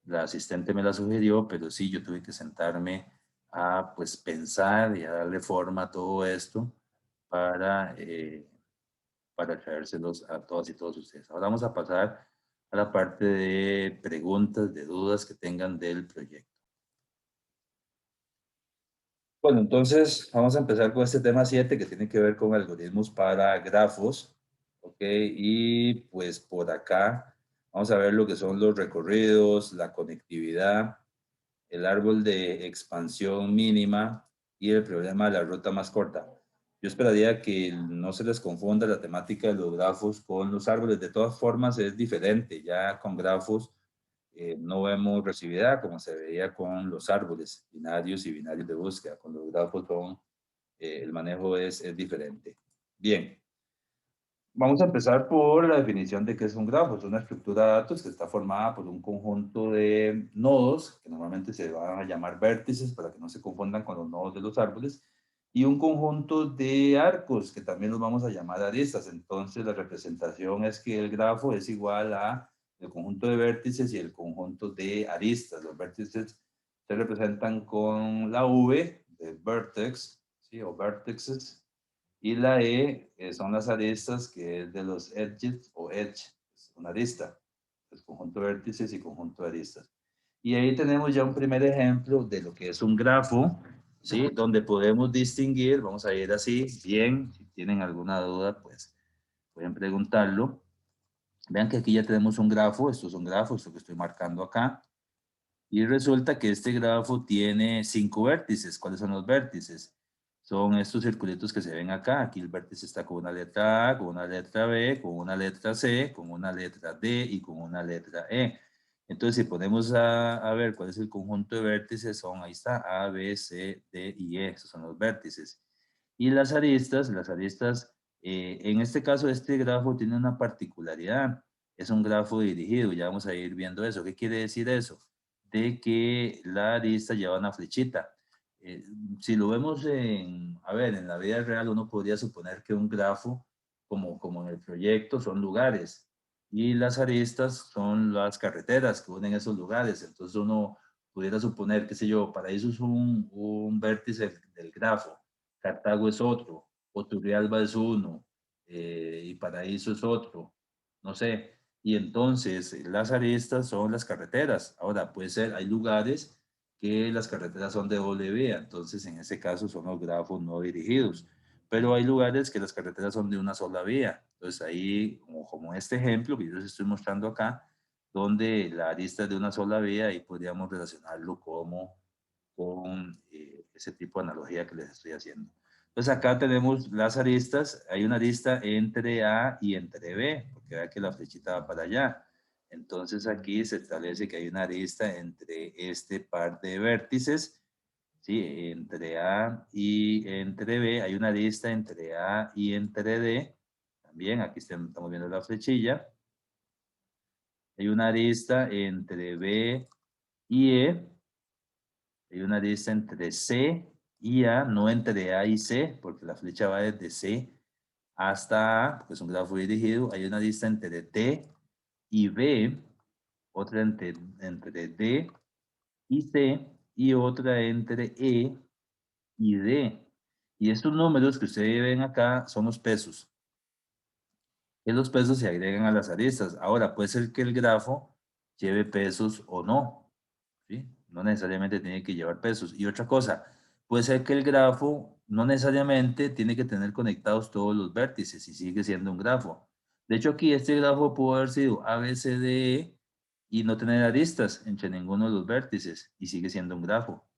[SPEAKER 1] la asistente me la sugirió, pero sí, yo tuve que sentarme a pues pensar y a darle forma a todo esto para, eh, para traérselos a todas y todos ustedes. Ahora vamos a pasar a la parte de preguntas, de dudas que tengan del proyecto. Bueno, entonces vamos a empezar con este tema 7 que tiene que ver con algoritmos para grafos. Ok, y pues por acá vamos a ver lo que son los recorridos, la conectividad, el árbol de expansión mínima y el problema de la ruta más corta. Yo esperaría que no se les confunda la temática de los grafos con los árboles. De todas formas, es diferente. Ya con grafos no vemos residuidad como se veía con los árboles binarios y binarios de búsqueda. Con los grafos son, el manejo es diferente. Bien. Vamos a empezar por la definición de qué es un grafo. Es una estructura de datos que está formada por un conjunto de nodos, que normalmente se van a llamar vértices para que no se confundan con los nodos de los árboles, y un conjunto de arcos, que también los vamos a llamar aristas. Entonces, la representación es que el grafo es igual a el conjunto de vértices y el conjunto de aristas. Los vértices se representan con la V de vertex, ¿sí? O vertexes, y la son las aristas, que es de los edges o edge, es una arista, es conjunto de vértices y conjunto de aristas. Y ahí tenemos ya un primer ejemplo de lo que es un grafo, ¿sí? Donde podemos distinguir, vamos a ir así, bien, si tienen alguna duda, pues pueden preguntarlo. Vean que aquí ya tenemos un grafo, estos son grafos, esto que estoy marcando acá. Y resulta que este grafo tiene 5 vértices. ¿Cuáles son los vértices? Son estos circulitos que se ven acá. Aquí el vértice está con una letra A, con una letra B, con una letra C, con una letra D y con una letra E. Entonces, si ponemos a ver cuál es el conjunto de vértices, son, ahí está, A, B, C, D y E. Esos son los vértices. Y las aristas, en este caso, este grafo tiene una particularidad. Es un grafo dirigido. Ya vamos a ir viendo eso. ¿Qué quiere decir eso? De que la arista lleva una flechita. Eh, si lo vemos a ver, en la vida real uno podría suponer que un grafo, como en el proyecto, son lugares y las aristas son las carreteras que unen esos lugares. Entonces uno pudiera suponer, qué sé yo, Paraíso es un vértice del grafo, Cartago es otro, o Turrialba es uno, y Paraíso es otro, no sé. Y entonces las aristas son las carreteras. Ahora, puede ser, hay lugares que las carreteras son de doble vía, entonces en ese caso son los grafos no dirigidos. Pero hay lugares que las carreteras son de una sola vía. Entonces ahí, como este ejemplo que yo les estoy mostrando acá, donde la arista es de una sola vía y podríamos relacionarlo como con ese tipo de analogía que les estoy haciendo. Entonces acá tenemos las aristas, hay una arista entre A y entre B, porque vea que la flechita va para allá. Entonces aquí se establece que hay una arista entre este par de vértices, ¿sí? Entre A y entre B, hay una arista entre A y entre D, también aquí estamos viendo la flechilla. Hay una arista entre B y E, hay una arista entre C y A, no entre A y C, porque la flecha va desde C hasta A, porque es un grafo dirigido. Hay una arista entre D y B, otra entre D y C, y otra entre E y D. Y estos números que ustedes ven acá son los pesos. Y los pesos se agregan a las aristas. Ahora, puede ser que el grafo lleve pesos o no, ¿sí? No necesariamente tiene que llevar pesos. Y otra cosa, puede ser que el grafo no necesariamente tiene que tener conectados todos los vértices y sigue siendo un grafo. De hecho, aquí este grafo pudo haber sido ABCDE y no tener aristas entre ninguno de los vértices y sigue siendo un grafo,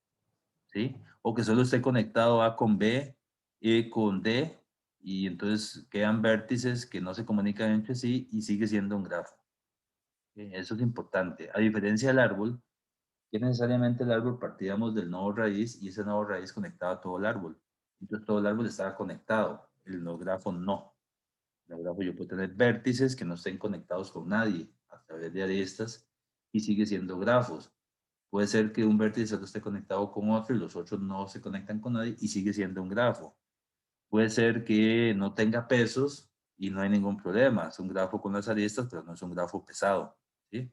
[SPEAKER 1] ¿sí? O que solo esté conectado A con B, E con D, y entonces quedan vértices que no se comunican entre sí y sigue siendo un grafo. ¿Sí? Eso es importante. A diferencia del árbol, que necesariamente el árbol partíamos del nodo raíz y ese nodo raíz conectaba todo el árbol. Entonces todo el árbol estaba conectado. El no grafo no. El grafo yo puedo tener vértices que no estén conectados con nadie a través de aristas y sigue siendo grafos. Puede ser que un vértice solo esté conectado con otro y los otros no se conectan con nadie y sigue siendo un grafo. Puede ser que no tenga pesos y no hay ningún problema. Es un grafo con las aristas, pero no es un grafo pesado, ¿sí?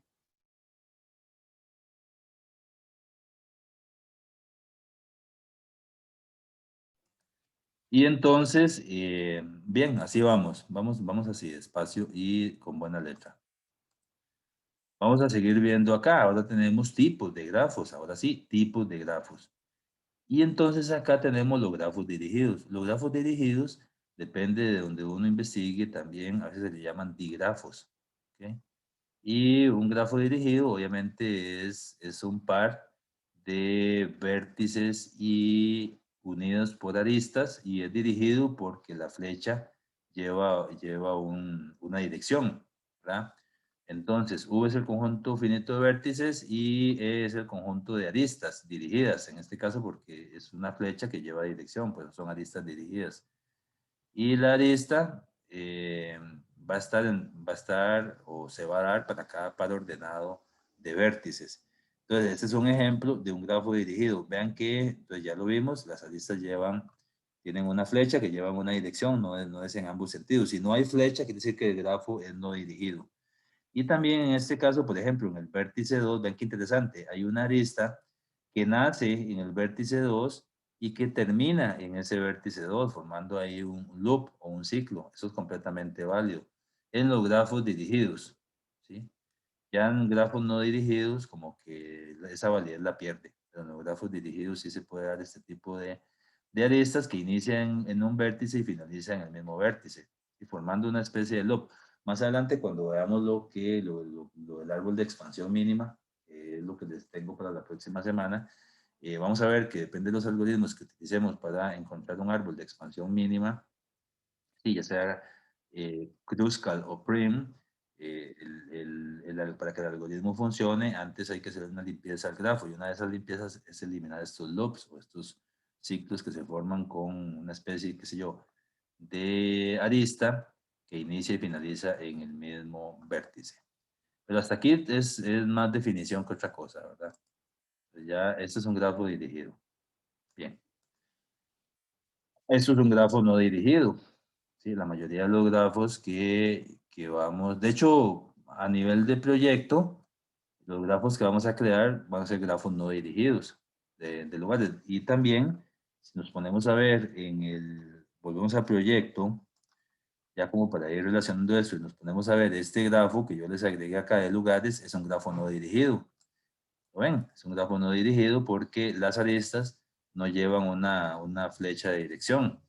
[SPEAKER 1] Y entonces, bien, así vamos así, despacio y con buena letra. Vamos a seguir viendo acá. Ahora tenemos tipos de grafos. Ahora sí, tipos de grafos. Y entonces acá tenemos los grafos dirigidos. Los grafos dirigidos, depende de donde uno investigue, también a veces se le llaman digrafos. ¿Ok? Y un grafo dirigido obviamente es un par de vértices y unidos por aristas y es dirigido porque la flecha lleva una dirección, ¿verdad? Entonces, U es el conjunto finito de vértices y E es el conjunto de aristas dirigidas, en este caso porque es una flecha que lleva dirección, pues son aristas dirigidas. Y la arista va a estar o se va a dar para cada par ordenado de vértices. Entonces, este es un ejemplo de un grafo dirigido. Vean que, entonces ya lo vimos, las aristas tienen una flecha que lleva una dirección, no es en ambos sentidos. Si no hay flecha, quiere decir que el grafo es no dirigido. Y también en este caso, por ejemplo, en el vértice 2, vean qué interesante, hay una arista que nace en el vértice 2 y que termina en ese vértice 2, formando ahí un loop o un ciclo. Eso es completamente válido en los grafos dirigidos, ¿sí? Ya en grafos no dirigidos, como que esa validez la pierde. Pero en los grafos dirigidos sí se puede dar este tipo de aristas que inician en un vértice y finalizan en el mismo vértice, y formando una especie de loop. Más adelante, cuando veamos lo del árbol de expansión mínima, es lo que les tengo para la próxima semana, vamos a ver que depende de los algoritmos que utilicemos para encontrar un árbol de expansión mínima, y ya sea Kruskal o Prim, para que el algoritmo funcione, antes hay que hacer una limpieza al grafo, y una de esas limpiezas es eliminar estos loops o estos ciclos que se forman con una especie, qué sé yo, de arista que inicia y finaliza en el mismo vértice. Pero hasta aquí es más definición que otra cosa, ¿verdad? Ya, este es un grafo dirigido. Bien. Esto es un grafo no dirigido. Sí, la mayoría de los grafos que vamos, de hecho, a nivel de proyecto, los grafos que vamos a crear van a ser grafos no dirigidos de lugares. Y también, si nos ponemos a ver volvemos al proyecto, ya como para ir relacionando esto, y nos ponemos a ver este grafo que yo les agregué acá de lugares, es un grafo no dirigido. ¿Lo ven? Es un grafo no dirigido porque las aristas no llevan una flecha de dirección,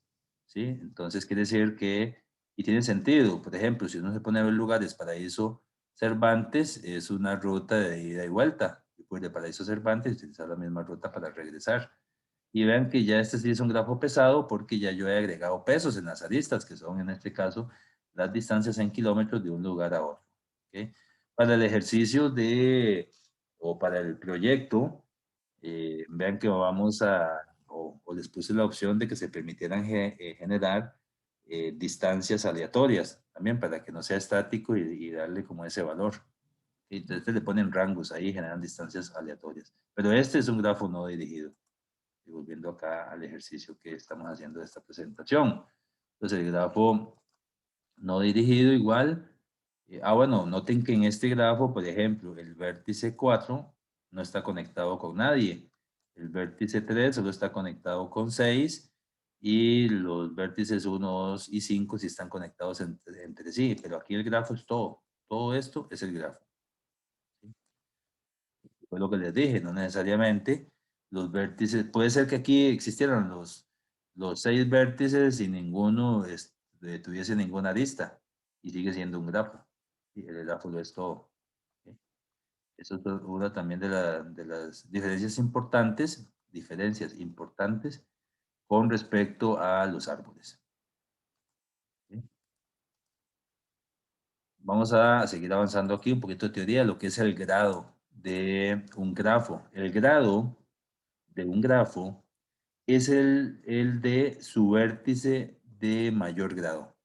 [SPEAKER 1] ¿sí? Entonces quiere decir que, y tiene sentido, por ejemplo, si uno se pone a ver lugares, Paraíso Cervantes es una ruta de ida y vuelta, y pues de Paraíso Cervantes utilizar la misma ruta para regresar. Y vean que ya este sí es un grafo pesado porque ya yo he agregado pesos en las aristas, que son en este caso las distancias en kilómetros de un lugar a otro. ¿Okay? Para el ejercicio o para el proyecto, vean que o les puse la opción de que se permitieran generar distancias aleatorias, también para que no sea estático y darle como ese valor. Entonces le ponen rangos ahí, generan distancias aleatorias. Pero este es un grafo no dirigido. Y volviendo acá al ejercicio que estamos haciendo de esta presentación. Entonces el grafo no dirigido igual. Bueno, noten que en este grafo, por ejemplo, el vértice 4 no está conectado con nadie. El vértice 3 solo está conectado con 6 y los vértices 1, 2 y 5 sí están conectados entre sí, pero aquí el grafo es todo. Todo esto es el grafo. ¿Sí? Fue lo que les dije, no necesariamente los vértices, puede ser que aquí existieran los 6 vértices y ninguno tuviese ninguna arista y sigue siendo un grafo. Y el grafo lo es todo. ¿Sí? Eso es una también de las diferencias importantes con respecto a los árboles. ¿Sí? Vamos a seguir avanzando aquí un poquito de teoría, lo que es el grado de un grafo. El grado de un grafo es el de su vértice de mayor grado.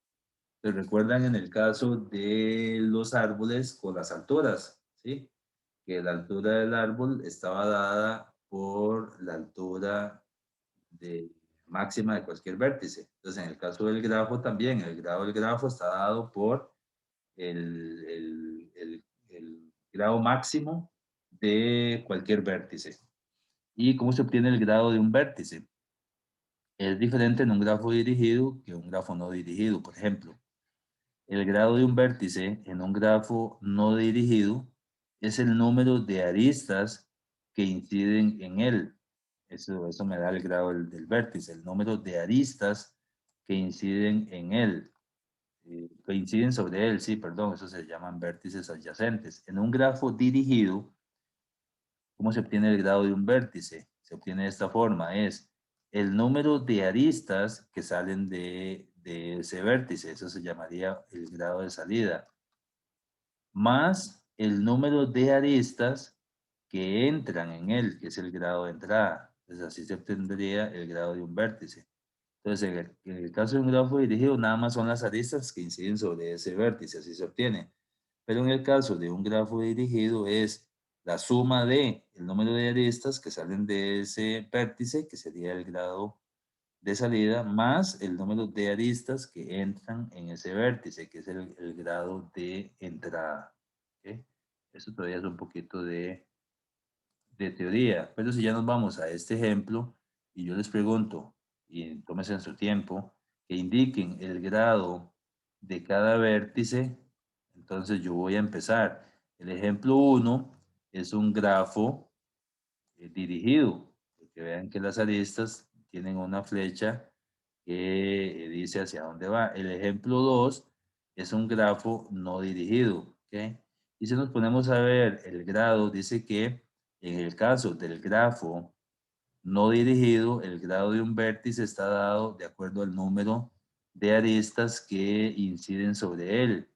[SPEAKER 1] ¿Se recuerdan en el caso de los árboles con las alturas? ¿Sí? Que la altura del árbol estaba dada por la altura máxima de cualquier vértice. Entonces, en el caso del grafo también, el grado del grafo está dado por el grado máximo de cualquier vértice. ¿Y cómo se obtiene el grado de un vértice? Es diferente en un grafo dirigido que un grafo no dirigido. Por ejemplo, el grado de un vértice en un grafo no dirigido es el número de aristas que inciden en él. Eso me da el grado del vértice, el número de aristas que inciden en él. Que inciden sobre él, sí, perdón, eso se llaman vértices adyacentes. En un grafo dirigido, ¿cómo se obtiene el grado de un vértice? Se obtiene de esta forma, es el número de aristas que salen de ese vértice, eso se llamaría el grado de salida, más el número de aristas que entran en él, que es el grado de entrada. Entonces así se obtendría el grado de un vértice. Entonces en el caso de un grafo dirigido, nada más son las aristas que inciden sobre ese vértice, así se obtiene. Pero en el caso de un grafo dirigido es la suma de el número de aristas que salen de ese vértice, que sería el grado de salida, más el número de aristas que entran en ese vértice, que es el grado de entrada. ¿Okay? Eso todavía es un poquito de teoría, pero si ya nos vamos a este ejemplo y yo les pregunto, y tómense en su tiempo, que indiquen el grado de cada vértice, entonces yo voy a empezar. El ejemplo 1 es un grafo dirigido, porque vean que las aristas tienen una flecha que dice hacia dónde va. El ejemplo 2 es un grafo no dirigido, ¿ok? Y si nos ponemos a ver el grado, dice que en el caso del grafo no dirigido, el grado de un vértice está dado de acuerdo al número de aristas que inciden sobre él.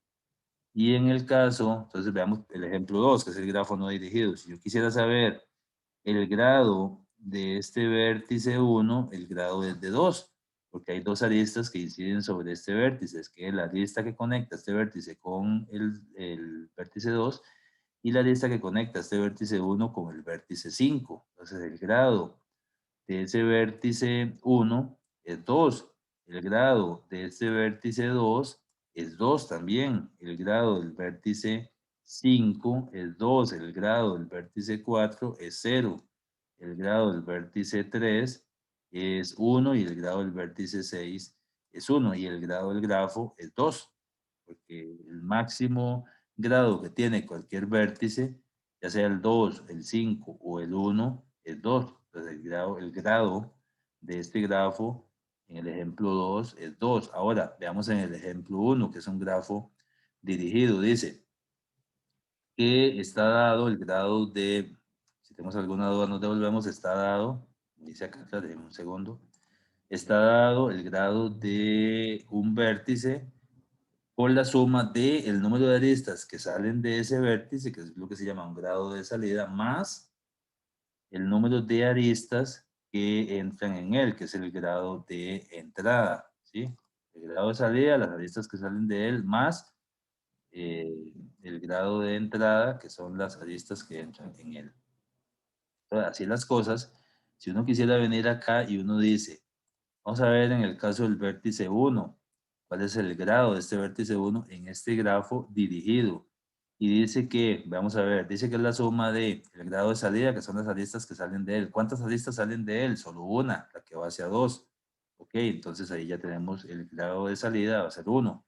[SPEAKER 1] Y en el caso, entonces veamos el ejemplo 2, que es el grafo no dirigido. Si yo quisiera saber el grado de este vértice 1, el grado es de 2, porque hay dos aristas que inciden sobre este vértice, es que la arista que conecta este vértice con el vértice 2 y la arista que conecta este vértice 1 con el vértice 5. Entonces el grado de ese vértice 1 es 2. El grado de este vértice 2 es 2 también. El grado del vértice 5 es 2. El grado del vértice 4 es 0. El grado del vértice 3 es 1 y el grado del vértice 6 es 1 y el grado del grafo es 2. Porque el máximo grado que tiene cualquier vértice, ya sea el 2, el 5 o el 1, es 2. Entonces el grado de este grafo en el ejemplo 2 es 2. Ahora, veamos en el ejemplo 1, que es un grafo dirigido. Dice que está dado el grado de, si tenemos alguna duda nos devolvemos, está dado, dice acá, déjenme un segundo, está dado el grado de un vértice por la suma del número de aristas que salen de ese vértice, que es lo que se llama un grado de salida, más el número de aristas que entran en él, que es el grado de entrada, ¿sí? El grado de salida, las aristas que salen de él, más el grado de entrada, que son las aristas que entran en él. Entonces, así las cosas, si uno quisiera venir acá y uno dice, vamos a ver en el caso del vértice 1, cuál es el grado de este vértice 1 en este grafo dirigido. Y dice que, vamos a ver, dice que es la suma de el grado de salida, que son las aristas que salen de él. ¿Cuántas aristas salen de él? Solo una, la que va hacia 2. Ok, entonces ahí ya tenemos el grado de salida, va a ser 1.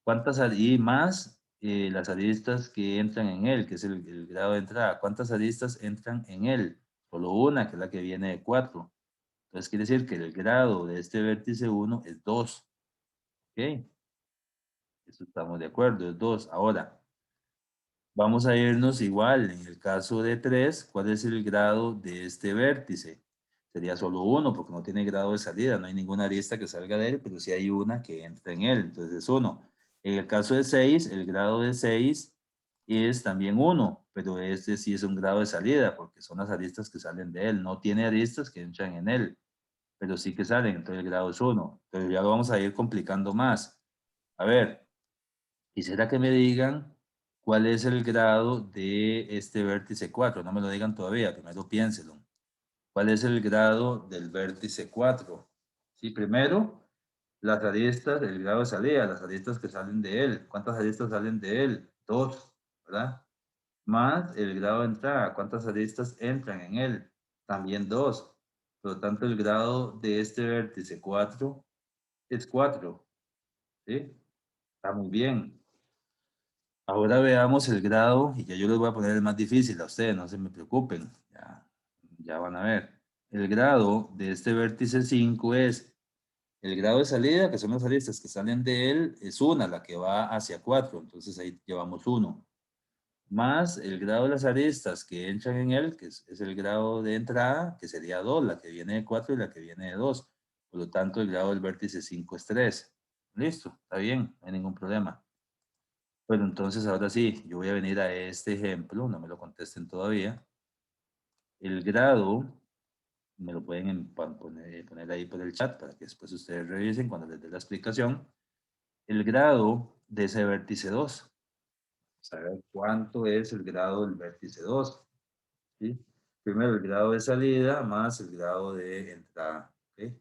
[SPEAKER 1] ¿Cuántas y más las aristas que entran en él, que es el grado de entrada? ¿Cuántas aristas entran en él? Solo una, que es la que viene de 4. Entonces quiere decir que el grado de este vértice 1 es 2. ¿Ok? Eso estamos de acuerdo, es 2. Ahora, vamos a irnos igual. En el caso de 3, ¿cuál es el grado de este vértice? Sería solo 1 porque no tiene grado de salida. No hay ninguna arista que salga de él, pero sí hay una que entra en él. Entonces es 1. En el caso de 6, el grado de 6 es también 1, pero este sí es un grado de salida porque son las aristas que salen de él. No tiene aristas que entran en él, pero sí que salen, entonces el grado es 1. Entonces ya lo vamos a ir complicando más. A ver, quisiera que me digan cuál es el grado de este vértice 4. No me lo digan todavía, primero piénselo. ¿Cuál es el grado del vértice 4? Sí, primero, las aristas, el grado de salida, las aristas que salen de él. ¿Cuántas aristas salen de él? 2, ¿verdad? Más el grado de entrada. ¿Cuántas aristas entran en él? También 2. Por lo tanto, el grado de este vértice 4 es 4. ¿Sí? Está muy bien. Ahora veamos el grado, y ya yo les voy a poner el más difícil a ustedes, no se me preocupen. Ya van a ver. El grado de este vértice 5 es el grado de salida, que son las aristas que salen de él, es una, la que va hacia 4. Entonces ahí llevamos 1. Más el grado de las aristas que entran en él, que es el grado de entrada, que sería 2, la que viene de 4 y la que viene de 2. Por lo tanto, el grado del vértice 5 es 3. Listo, está bien, no hay ningún problema. Bueno, entonces ahora sí, yo voy a venir a este ejemplo, no me lo contesten todavía. El grado, me lo pueden poner ahí por el chat para que después ustedes revisen cuando les dé la explicación. El grado de ese vértice 2. Saber cuánto es el grado del vértice 2. ¿Sí? Primero el grado de salida más el grado de entrada. ¿Ok?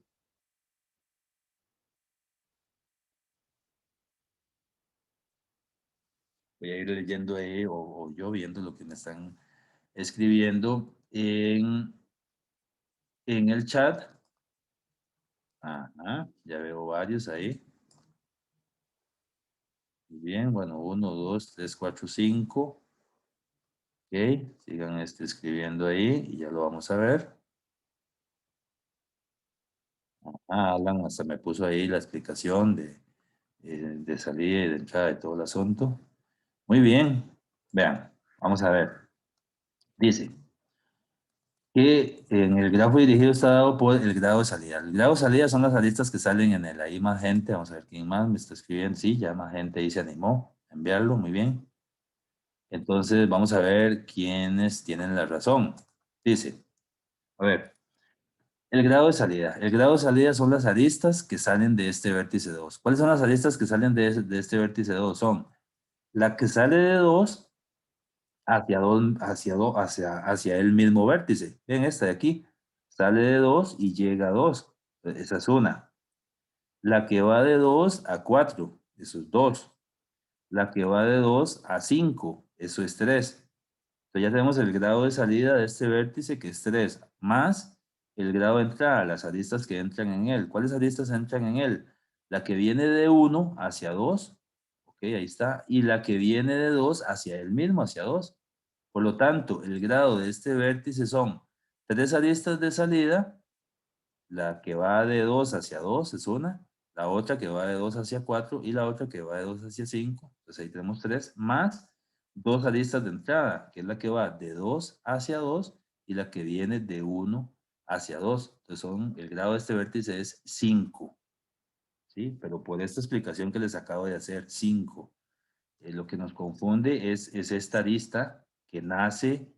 [SPEAKER 1] Voy a ir leyendo ahí o yo viendo lo que me están escribiendo en el chat. Ajá, ya veo varios ahí. Muy bien, bueno, 1, 2, 3, 4, 5. Ok, sigan escribiendo ahí y ya lo vamos a ver. Ah, Alan hasta me puso ahí la explicación de salida y de entrada de todo el asunto. Muy bien. Vean, vamos a ver. Dice que en el grafo dirigido está dado por el grado de salida. El grado de salida son las aristas que salen en el. Ahí más gente. Vamos a ver quién más me está escribiendo. Sí, ya más gente ahí se animó a enviarlo. Muy bien. Entonces vamos a ver quiénes tienen la razón. Dice, a ver, el grado de salida. El grado de salida son las aristas que salen de este vértice 2. ¿Cuáles son las aristas que salen de este vértice 2? Son la que sale de 2 hacia el mismo vértice. Ven esta de aquí. Sale de 2 y llega a 2. Esa es una. La que va de 2 a 4. Eso es 2. La que va de 2 a 5. Eso es 3. Entonces ya tenemos el grado de salida de este vértice que es 3, más el grado de entrada, las aristas que entran en él. ¿Cuáles aristas entran en él? La que viene de 1 hacia 2, ok, ahí está, y la que viene de 2 hacia él mismo, hacia 2. Por lo tanto, el grado de este vértice son 3 aristas de salida, la que va de 2 hacia 2 es una, la otra que va de 2 hacia 4 y la otra que va de 2 hacia 5. Entonces ahí tenemos 3 más 2 aristas de entrada, que es la que va de 2 hacia 2 y la que viene de 1 hacia 2. Entonces el grado de este vértice es 5. ¿Sí? Pero por esta explicación que les acabo de hacer, 5. Lo que nos confunde es esta arista que nace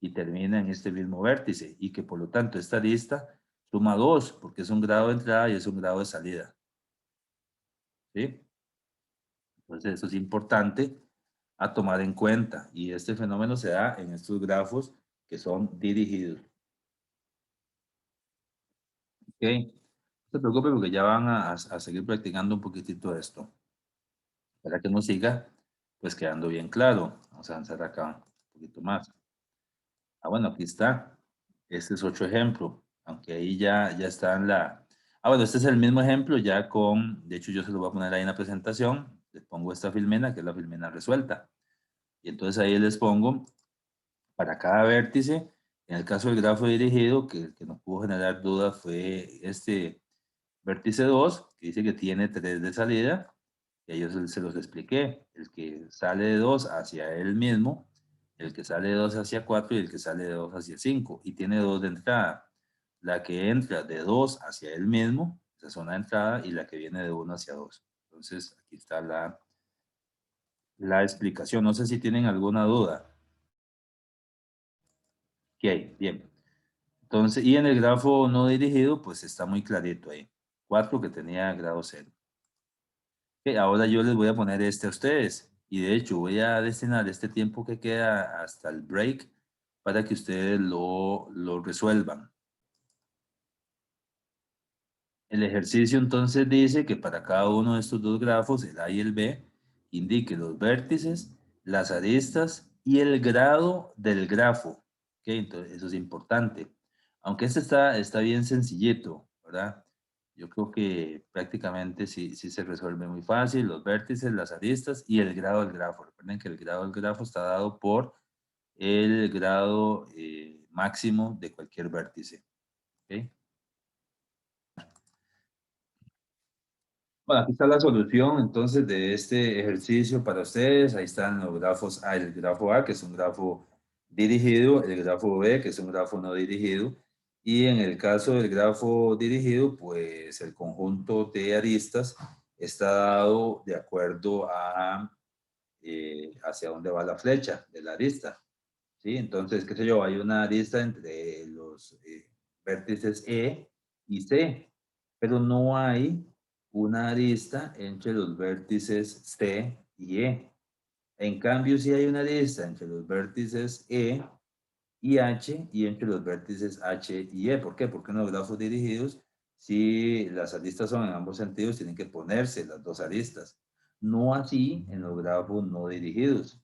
[SPEAKER 1] y termina en este mismo vértice y que por lo tanto esta arista suma 2 porque es un grado de entrada y es un grado de salida. ¿Sí? Entonces eso es importante a tomar en cuenta y este fenómeno se da en estos grafos que son dirigidos. ¿Ok? No se preocupe porque ya van a seguir practicando un poquitito esto para que nos siga pues quedando bien claro. Vamos a avanzar acá un poquito más. Ah, bueno, aquí está. Este es otro ejemplo, aunque ahí ya está en la... Ah, bueno, este es el mismo ejemplo ya con... De hecho, yo se lo voy a poner ahí en la presentación. Les pongo esta filmena, que es la filmena resuelta. Y entonces ahí les pongo para cada vértice. En el caso del grafo dirigido, que el que nos pudo generar dudas fue este vértice 2 que dice que tiene 3 de salida. Y ellos se los expliqué. El que sale de 2 hacia él mismo, el que sale de 2 hacia 4 y el que sale de 2 hacia 5. Y tiene 2 de entrada. La que entra de 2 hacia él mismo, esa es una entrada, y la que viene de 1 hacia 2. Entonces, aquí está la explicación. No sé si tienen alguna duda. Ok, bien. Entonces, y en el grafo no dirigido, pues está muy clarito ahí. 4 que tenía grado 0. Ok, ahora yo les voy a poner este a ustedes. Y de hecho, voy a destinar este tiempo que queda hasta el break para que ustedes lo resuelvan. El ejercicio entonces dice que para cada uno de estos dos grafos, el A y el B, indique los vértices, las aristas y el grado del grafo. Ok, entonces eso es importante. Aunque este está bien sencillito, ¿verdad? Yo creo que prácticamente sí se resuelve muy fácil, los vértices, las aristas y el grado del grafo. Recuerden que el grado del grafo está dado por el grado máximo de cualquier vértice. ¿Ok? Bueno, aquí está la solución entonces de este ejercicio para ustedes. Ahí están los grafos A, el grafo A, que es un grafo dirigido, el grafo B, que es un grafo no dirigido. Y en el caso del grafo dirigido, pues el conjunto de aristas está dado de acuerdo a hacia dónde va la flecha de la arista. ¿Sí? Entonces, qué sé yo, hay una arista entre los vértices E y C, pero no hay una arista entre los vértices C y E. En cambio, sí hay una arista entre los vértices E y H y entre los vértices H y E. ¿Por qué? Porque en los grafos dirigidos, si las aristas son en ambos sentidos, tienen que ponerse las dos aristas. No así en los grafos no dirigidos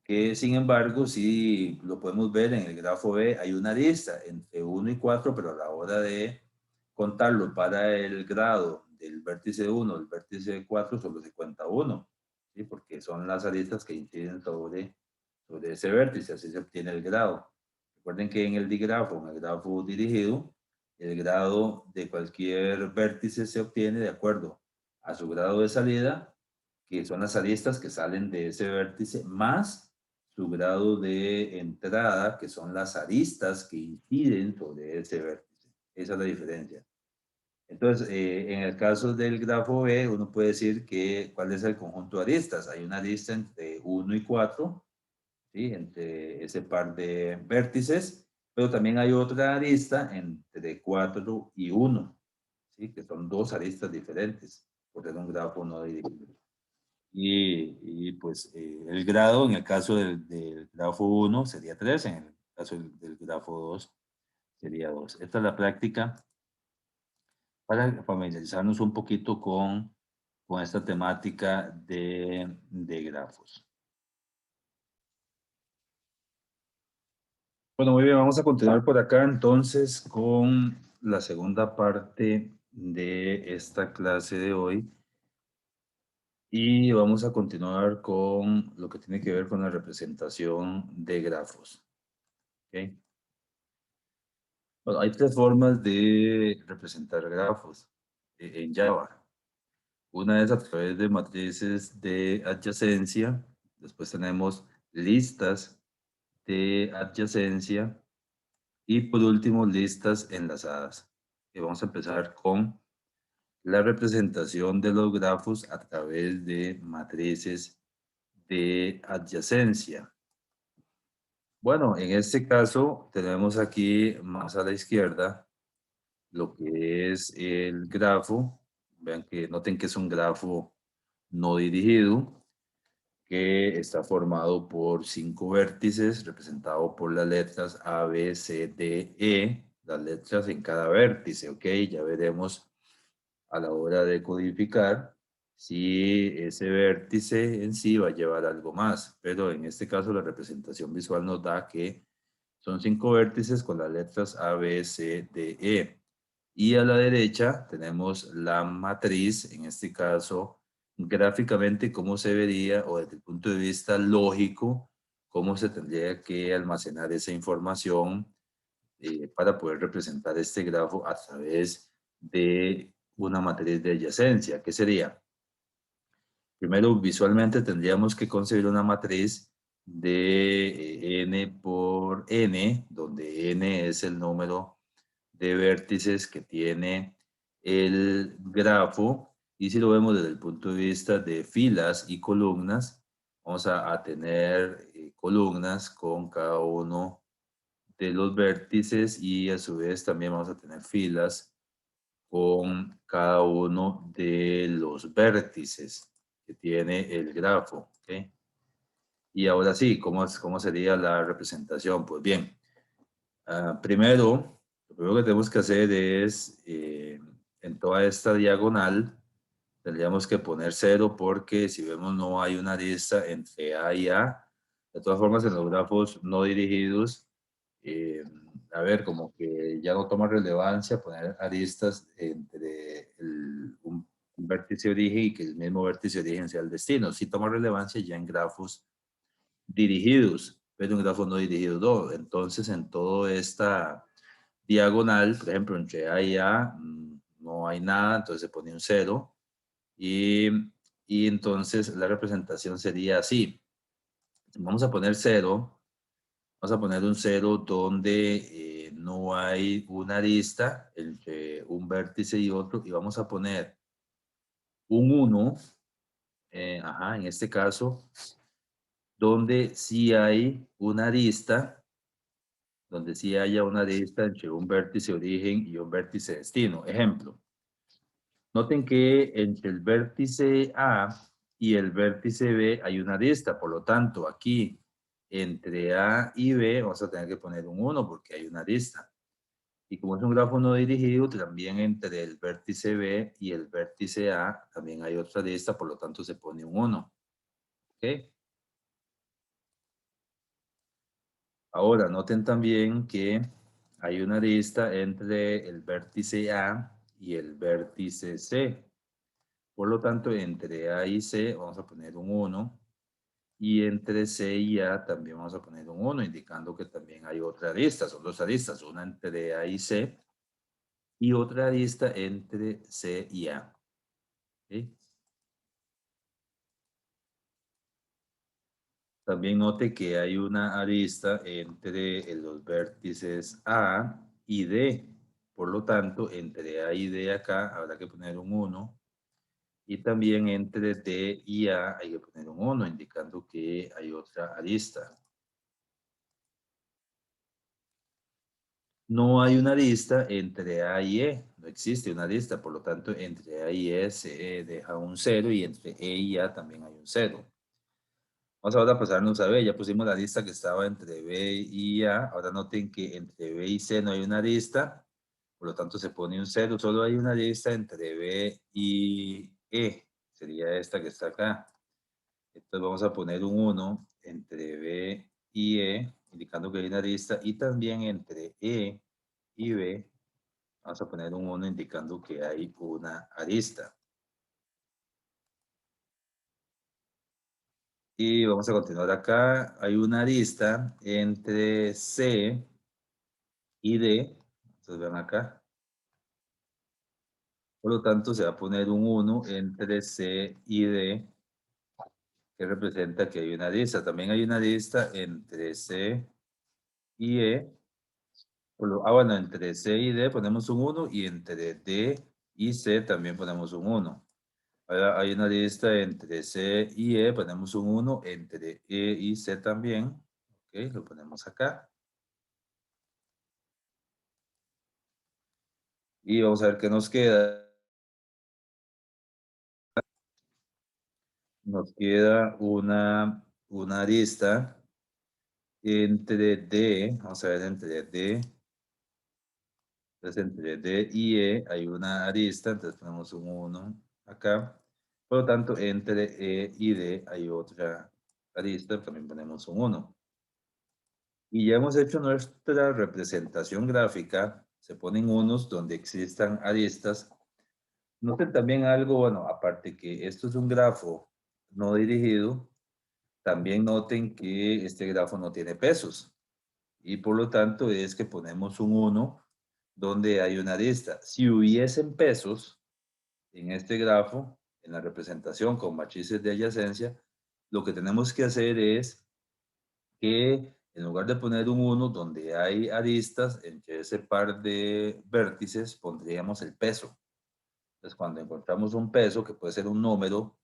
[SPEAKER 1] que sin embargo, si lo podemos ver en el grafo B, hay una arista entre 1 y 4, pero a la hora de contarlo para el grado del vértice 1, el vértice 4, solo se cuenta 1, ¿sí? Porque son las aristas que inciden sobre ese vértice, así se obtiene el grado. Recuerden que en el digrafo, en el grafo dirigido, el grado de cualquier vértice se obtiene de acuerdo a su grado de salida, que son las aristas que salen de ese vértice, más su grado de entrada, que son las aristas que inciden sobre ese vértice. Esa es la diferencia. Entonces, en el caso del grafo B, uno puede decir que cuál es el conjunto de aristas. Hay una arista entre 1 y 4, ¿sí? Entre ese par de vértices, pero también hay otra arista entre 4 y 1, ¿sí? Que son dos aristas diferentes, por ser un grafo no dirigido. Pues el grado en el caso del grafo 1 sería 3, en el caso del grafo 2 sería 2. Esta es la práctica para familiarizarnos un poquito con esta temática de grafos. Bueno, muy bien, vamos a continuar por acá entonces con la segunda parte de esta clase de hoy y vamos a continuar con lo que tiene que ver con la representación de grafos. ¿Okay? Bueno, hay tres formas de representar grafos en Java. Una es a través de matrices de adyacencia, después tenemos listas de adyacencia y por último listas enlazadas. Y vamos a empezar con la representación de los grafos a través de matrices de adyacencia. Bueno, en este caso tenemos aquí más a la izquierda lo que es el grafo. Vean que noten que es un grafo no dirigido que está formado por 5 vértices representado por las letras A, B, C, D, E, las letras en cada vértice, ¿ok? Ya veremos a la hora de codificar si ese vértice en sí va a llevar algo más, pero en este caso la representación visual nos da que son 5 vértices con las letras A, B, C, D, E. Y a la derecha tenemos la matriz, en este caso, gráficamente cómo se vería o desde el punto de vista lógico, cómo se tendría que almacenar esa información para poder representar este grafo a través de una matriz de adyacencia. ¿Qué sería? Primero, visualmente tendríamos que concebir una matriz de n por n, donde n es el número de vértices que tiene el grafo. Y si lo vemos desde el punto de vista de filas y columnas, vamos a tener columnas con cada uno de los vértices y a su vez también vamos a tener filas con cada uno de los vértices que tiene el grafo. ¿Okay? Y ahora sí, ¿cómo sería la representación? Pues bien, primero, lo primero que tenemos que hacer es, en toda esta diagonal, tendríamos que poner 0 porque si vemos no hay una arista entre A y A. De todas formas, en los grafos no dirigidos, eh, a ver, como que ya no toma relevancia poner aristas entre un vértice origen y que el mismo vértice origen sea el destino. Sí toma relevancia ya en grafos dirigidos, pero en grafos no dirigidos no. Entonces, en toda esta diagonal, por ejemplo, entre A y A, no hay nada, entonces se pone un 0. Y, y entonces la representación sería así. Vamos a poner 0. Vamos a poner un 0 donde no hay una arista entre un vértice y otro. Y vamos a poner un 1, en este caso, donde sí hay una arista, donde sí haya una arista entre un vértice origen y un vértice destino. Ejemplo, noten que entre el vértice A y el vértice B hay una arista, por lo tanto, aquí entre A y B vamos a tener que poner un 1 porque hay una arista. Y como es un grafo no dirigido, también entre el vértice B y el vértice A también hay otra arista, por lo tanto se pone un 1. ¿Okay? Ahora, noten también que hay una arista entre el vértice A y el vértice C. Por lo tanto, entre A y C vamos a poner un 1 Y entre C y A también vamos a poner un 1, indicando que también hay otra arista. Son dos aristas, una entre A y C y otra arista entre C y A. ¿Sí? También note que hay una arista entre los vértices A y D. Por lo tanto, entre A y D acá habrá que poner un 1. Y también entre D y A hay que poner un 1, indicando que hay otra arista. No hay una arista entre A y E. No existe una arista. Por lo tanto, entre A y E se deja un 0 y entre E y A también hay un 0. Vamos ahora a pasarnos a B. Ya pusimos la lista que estaba entre B y A. Ahora noten que entre B y C no hay una lista. Por lo tanto, se pone un 0. Solo hay una lista entre B y E. Sería esta que está acá. Entonces vamos a poner un 1 entre B y E, indicando que hay una lista. Y también entre E y B, vamos a poner un 1 indicando que hay una arista. Y vamos a continuar acá. Hay una arista entre C y D. Entonces vean acá. Por lo tanto, se va a poner un 1 entre C y D, que representa que hay una arista. También hay una arista entre C y E. Bueno, entre C y D ponemos un 1 y entre D y C también ponemos un 1. Ahora hay una lista entre C y E, ponemos un 1, entre E y C también. Ok, lo ponemos acá. Y vamos a ver qué nos queda. Nos queda una lista entre D, vamos a ver entre D, entonces entre D y E hay una arista, entonces ponemos un 1 acá. Por lo tanto, entre E y D hay otra arista, también ponemos un 1. Y ya hemos hecho nuestra representación gráfica. Se ponen unos donde existan aristas. Noten también algo, bueno, aparte que esto es un grafo no dirigido, también noten que este grafo no tiene pesos. Y por lo tanto es que ponemos un 1 donde hay una arista. Si hubiesen pesos en este grafo, en la representación con matrices de adyacencia, lo que tenemos que hacer es que en lugar de poner un 1 donde hay aristas, entre ese par de vértices pondríamos el peso. Entonces, cuando encontramos un peso, que puede ser un número,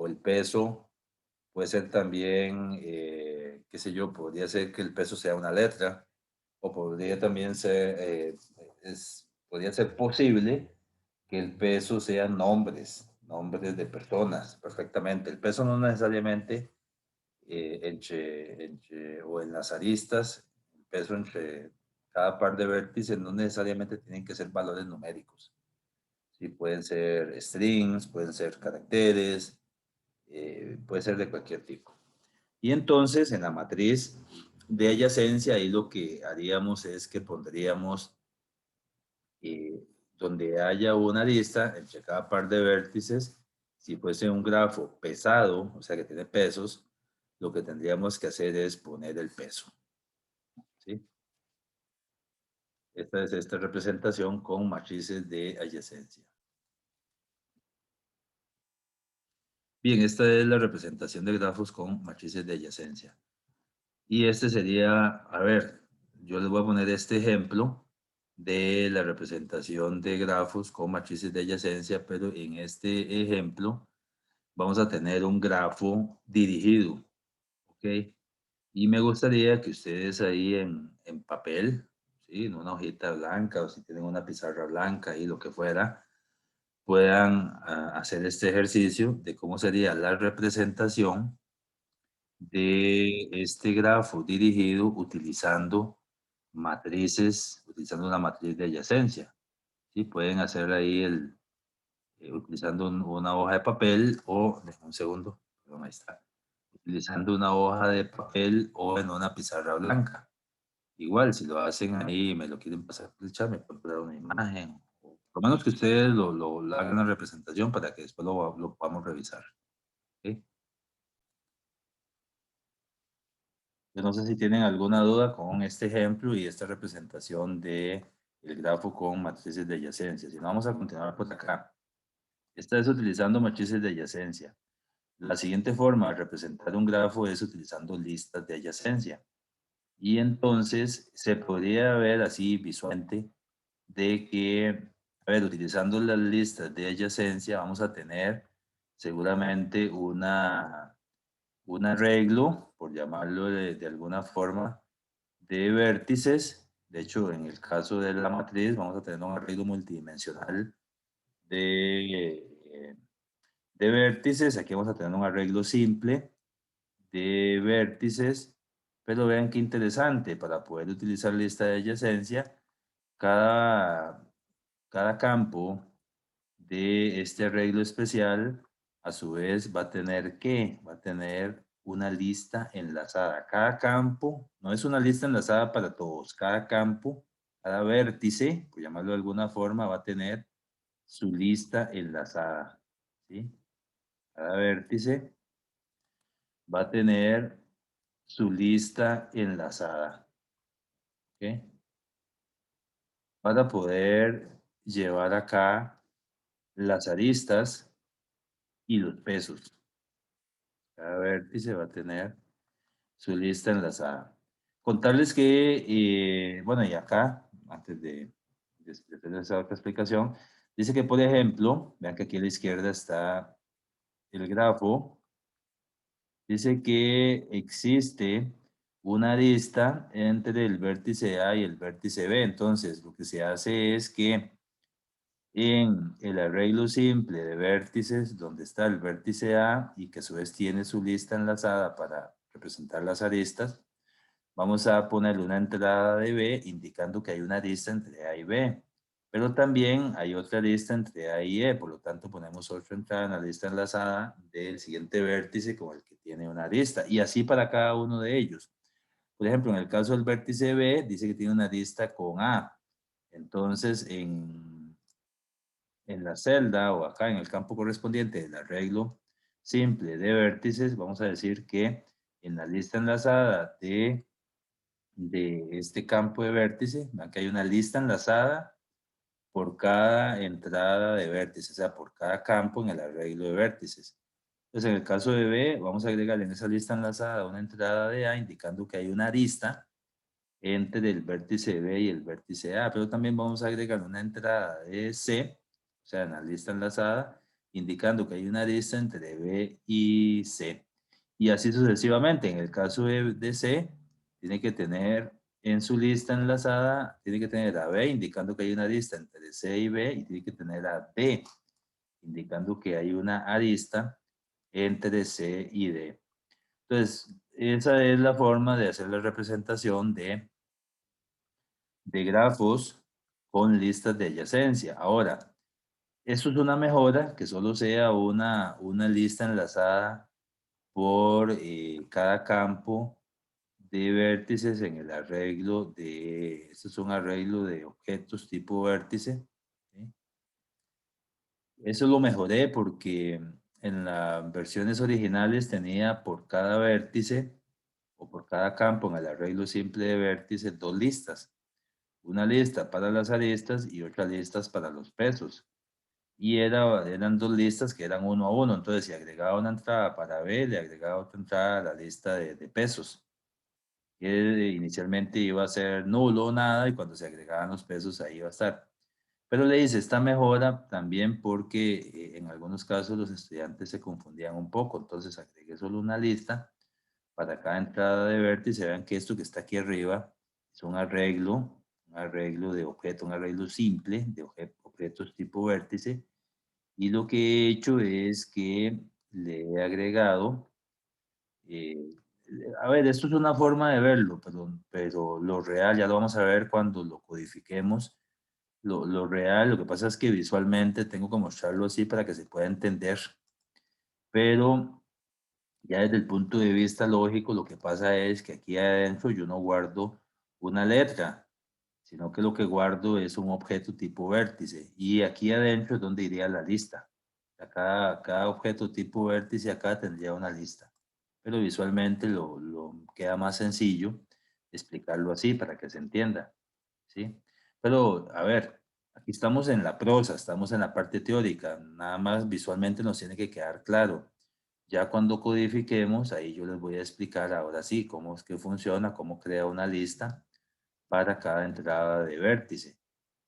[SPEAKER 1] o el peso puede ser también, qué sé yo, podría ser que el peso sea una letra, o podría también ser, podría ser posible que el peso sean nombres de personas, perfectamente. El peso no necesariamente o en las aristas, el peso entre cada par de vértices no necesariamente tienen que ser valores numéricos. Sí, pueden ser strings, pueden ser caracteres, puede ser de cualquier tipo. Y entonces en la matriz de adyacencia, ahí lo que haríamos es que pondríamos eh, donde haya una lista entre cada par de vértices, si fuese un grafo pesado, o sea que tiene pesos, lo que tendríamos que hacer es poner el peso. ¿Sí? Esta es esta representación con matrices de adyacencia. Bien, esta es la representación de grafos con matrices de adyacencia. Y este sería, a ver, yo les voy a poner este ejemplo de la representación de grafos con matrices de adyacencia, pero en este ejemplo vamos a tener un grafo dirigido, ¿ok? Y me gustaría que ustedes ahí en papel, ¿sí? En una hojita blanca o si tienen una pizarra blanca y lo que fuera, puedan hacer este ejercicio de cómo sería la representación de este grafo dirigido utilizando matrices, utilizando una matriz de adyacencia. ¿Sí? Pueden hacer ahí utilizando una hoja de papel o, déjame un segundo, perdón, ahí está, utilizando una hoja de papel o en una pizarra blanca. Igual, si lo hacen ahí y me lo quieren pasar por el chat, me pueden dar una imagen. O por lo menos que ustedes lo hagan una representación para que después lo podamos revisar. ¿Ok? Yo no sé si tienen alguna duda con este ejemplo y esta representación de el grafo con matrices de adyacencia. Si no, vamos a continuar por acá. Esta es utilizando matrices de adyacencia. La siguiente forma de representar un grafo es utilizando listas de adyacencia. Y entonces se podría ver así visualmente de que, a ver, utilizando las listas de adyacencia vamos a tener seguramente un arreglo, por llamarlo de alguna forma, de vértices. De hecho, en el caso de la matriz vamos a tener un arreglo multidimensional de vértices. Aquí vamos a tener un arreglo simple de vértices, pero vean qué interesante, para poder utilizar lista de adyacencia, cada, cada campo de este arreglo especial, a su vez va a tener ¿qué? Va a tener una lista enlazada. Cada campo, no es una lista enlazada para todos, cada campo, cada vértice, por llamarlo de alguna forma, va a tener su lista enlazada, ¿sí? Cada vértice va a tener su lista enlazada, ¿ok? Para poder llevar acá las aristas y los pesos. Cada vértice va a tener su lista enlazada. Contarles que, bueno, y acá, antes de hacer esa otra explicación, dice que, por ejemplo, vean que aquí a la izquierda está el grafo, dice que existe una arista entre el vértice A y el vértice B. Entonces, lo que se hace es que en el arreglo simple de vértices, donde está el vértice A y que a su vez tiene su lista enlazada para representar las aristas, vamos a ponerle una entrada de B indicando que hay una arista entre A y B. Pero también hay otra lista entre A y E, por lo tanto ponemos otra entrada en la lista enlazada del siguiente vértice con el que tiene una arista. Y así para cada uno de ellos. Por ejemplo, en el caso del vértice B, dice que tiene una arista con A. Entonces, en la celda o acá en el campo correspondiente del arreglo simple de vértices, vamos a decir que en la lista enlazada de este campo de vértice, vean que hay una lista enlazada por cada entrada de vértice, o sea, por cada campo en el arreglo de vértices. Entonces, en el caso de B, vamos a agregar en esa lista enlazada una entrada de A, indicando que hay una arista entre el vértice B y el vértice A, pero también vamos a agregar una entrada de C, o sea, en la lista enlazada, indicando que hay una arista entre B y C. Y así sucesivamente. En el caso de C, tiene que tener en su lista enlazada, tiene que tener a B, indicando que hay una arista entre C y B, y tiene que tener a D, indicando que hay una arista entre C y D. Entonces, esa es la forma de hacer la representación de grafos con listas de adyacencia. Ahora, esto es una mejora, que solo sea una lista enlazada por cada campo de vértices en el arreglo de, esto es un arreglo de objetos tipo vértice, ¿sí? Eso lo mejoré porque en las versiones originales tenía por cada vértice o por cada campo en el arreglo simple de vértices dos listas. Una lista para las aristas y otra lista para los pesos. Y eran dos listas que eran uno a uno. Entonces, si agregaba una entrada para B, le agregaba otra entrada a la lista de pesos. Que inicialmente iba a ser nulo o nada, y cuando se agregaban los pesos ahí iba a estar. Pero le dice, esta mejora también porque en algunos casos los estudiantes se confundían un poco. Entonces, agregué solo una lista para cada entrada de vértice. Vean que esto que está aquí arriba es un arreglo de objeto, un arreglo simple de objetos tipo vértice. Y lo que he hecho es que le he agregado, eh, a ver, esto es una forma de verlo, pero lo real ya lo vamos a ver cuando lo codifiquemos. Lo real, lo que pasa es que visualmente tengo que mostrarlo así para que se pueda entender, pero ya desde el punto de vista lógico, lo que pasa es que aquí adentro yo no guardo una letra, sino que lo que guardo es un objeto tipo vértice. Y aquí adentro es donde iría la lista. Cada objeto tipo vértice acá tendría una lista. pero visualmente queda más sencillo explicarlo así para que se entienda, ¿sí? Pero, a ver, aquí estamos en la prosa, estamos en la parte teórica, nada más visualmente nos tiene que quedar claro. Ya cuando codifiquemos, ahí yo les voy a explicar ahora sí cómo es que funciona, cómo crea una lista para cada entrada de vértice.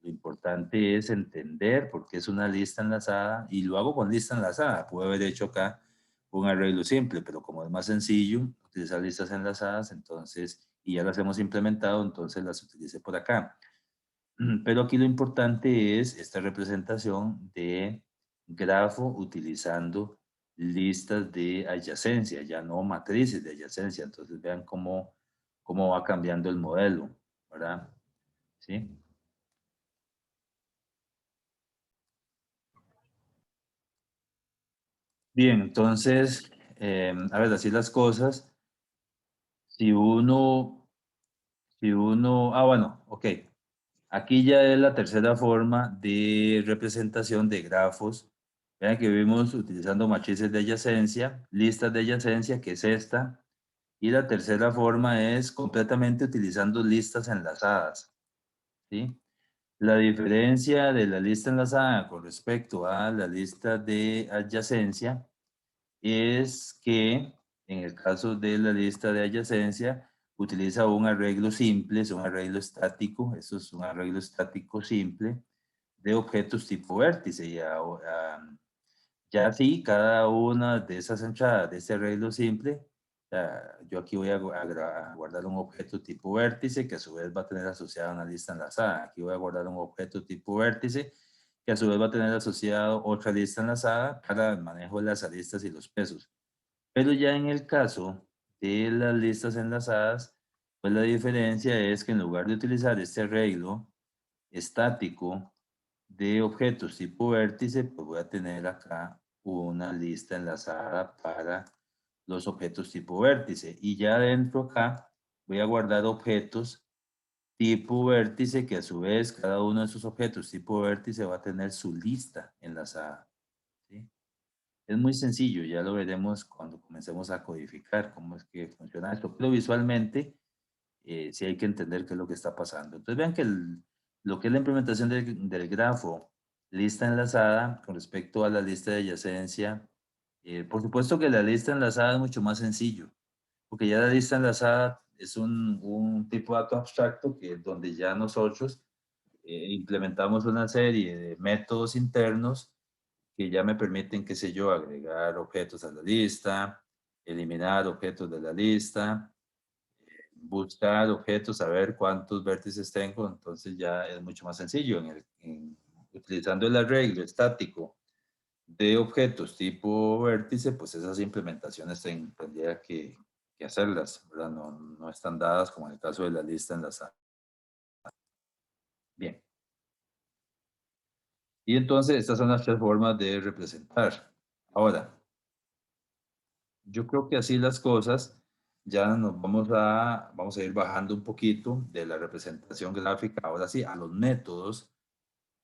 [SPEAKER 1] Lo importante es entender por qué es una lista enlazada y lo hago con lista enlazada. Puedo haber hecho acá un arreglo simple, pero como es más sencillo utilizar listas enlazadas, entonces, y ya las hemos implementado, entonces las utilicé por acá. Pero aquí lo importante es esta representación de grafo utilizando listas de adyacencia, ya no matrices de adyacencia. Entonces vean cómo va cambiando el modelo, ¿verdad? ¿Sí? Bien, entonces, a ver, así las cosas. Si uno, bueno, ok. Aquí ya es la tercera forma de representación de grafos. Vean que vimos utilizando matrices de adyacencia, listas de adyacencia, que es esta. Y la tercera forma es completamente utilizando listas enlazadas, ¿sí? La diferencia de la lista enlazada con respecto a la lista de adyacencia es que en el caso de la lista de adyacencia utiliza un arreglo simple, es un arreglo estático, eso es un arreglo estático simple de objetos tipo vértice. Ya sí, cada una de esas entradas de este arreglo simple, yo aquí voy a guardar un objeto tipo vértice que a su vez va a tener asociada una lista enlazada. Aquí voy a guardar un objeto tipo vértice que a su vez va a tener asociado otra lista enlazada para el manejo de las aristas y los pesos. Pero ya en el caso de las listas enlazadas, pues la diferencia es que en lugar de utilizar este arreglo estático de objetos tipo vértice, pues voy a tener acá una lista enlazada para los objetos tipo vértice. Y ya dentro acá voy a guardar objetos tipo vértice que a su vez cada uno de esos objetos tipo vértice va a tener su lista enlazada, ¿sí? Es muy sencillo, ya lo veremos cuando comencemos a codificar cómo es que funciona esto, pero visualmente sí hay que entender qué es lo que está pasando. Entonces vean que lo que es la implementación del grafo lista enlazada con respecto a la lista de adyacencia, por supuesto que la lista enlazada es mucho más sencillo, porque ya la lista enlazada es un tipo de dato abstracto que donde ya nosotros implementamos una serie de métodos internos que ya me permiten, qué sé yo, agregar objetos a la lista, eliminar objetos de la lista, buscar objetos, saber cuántos vértices tengo, entonces ya es mucho más sencillo. Utilizando el arreglo estático de objetos tipo vértice, pues esas implementaciones tendría que hacerlas, ¿verdad? No están dadas como en el caso de la lista enlazada. Bien. Y entonces estas son las tres formas de representar. Ahora, yo creo que así las cosas, ya vamos a ir bajando un poquito de la representación gráfica, ahora sí, a los métodos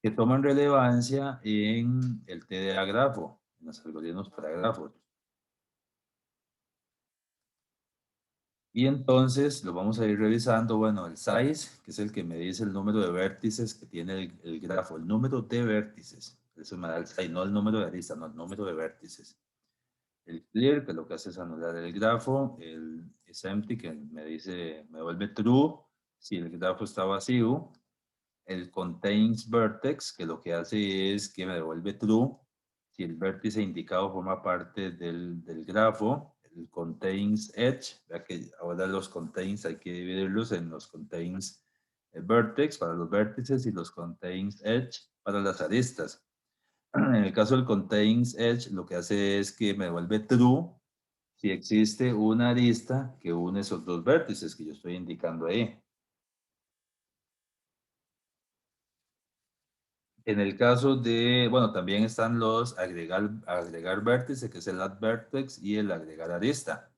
[SPEAKER 1] que toman relevancia en el TDA grafo, en los algoritmos para grafos. Y entonces lo vamos a ir revisando, bueno, el size, que es el que me dice el número de vértices que tiene el grafo, el número de vértices, eso me da el size, no el número de aristas, no el número de vértices. El clear, que lo que hace es anular el grafo, el is empty, que me dice, me vuelve true si el grafo está vacío, el contains vertex, que lo que hace es que me devuelve true si el vértice indicado forma parte del grafo, el contains edge, vea que ahora los contains hay que dividirlos en los contains vertex para los vértices y los contains edge para las aristas. En el caso del contains edge, lo que hace es que me devuelve true si existe una arista que une esos dos vértices que yo estoy indicando ahí. En el caso de, bueno, también están los agregar vértice, que es el add vertex, y el agregar arista.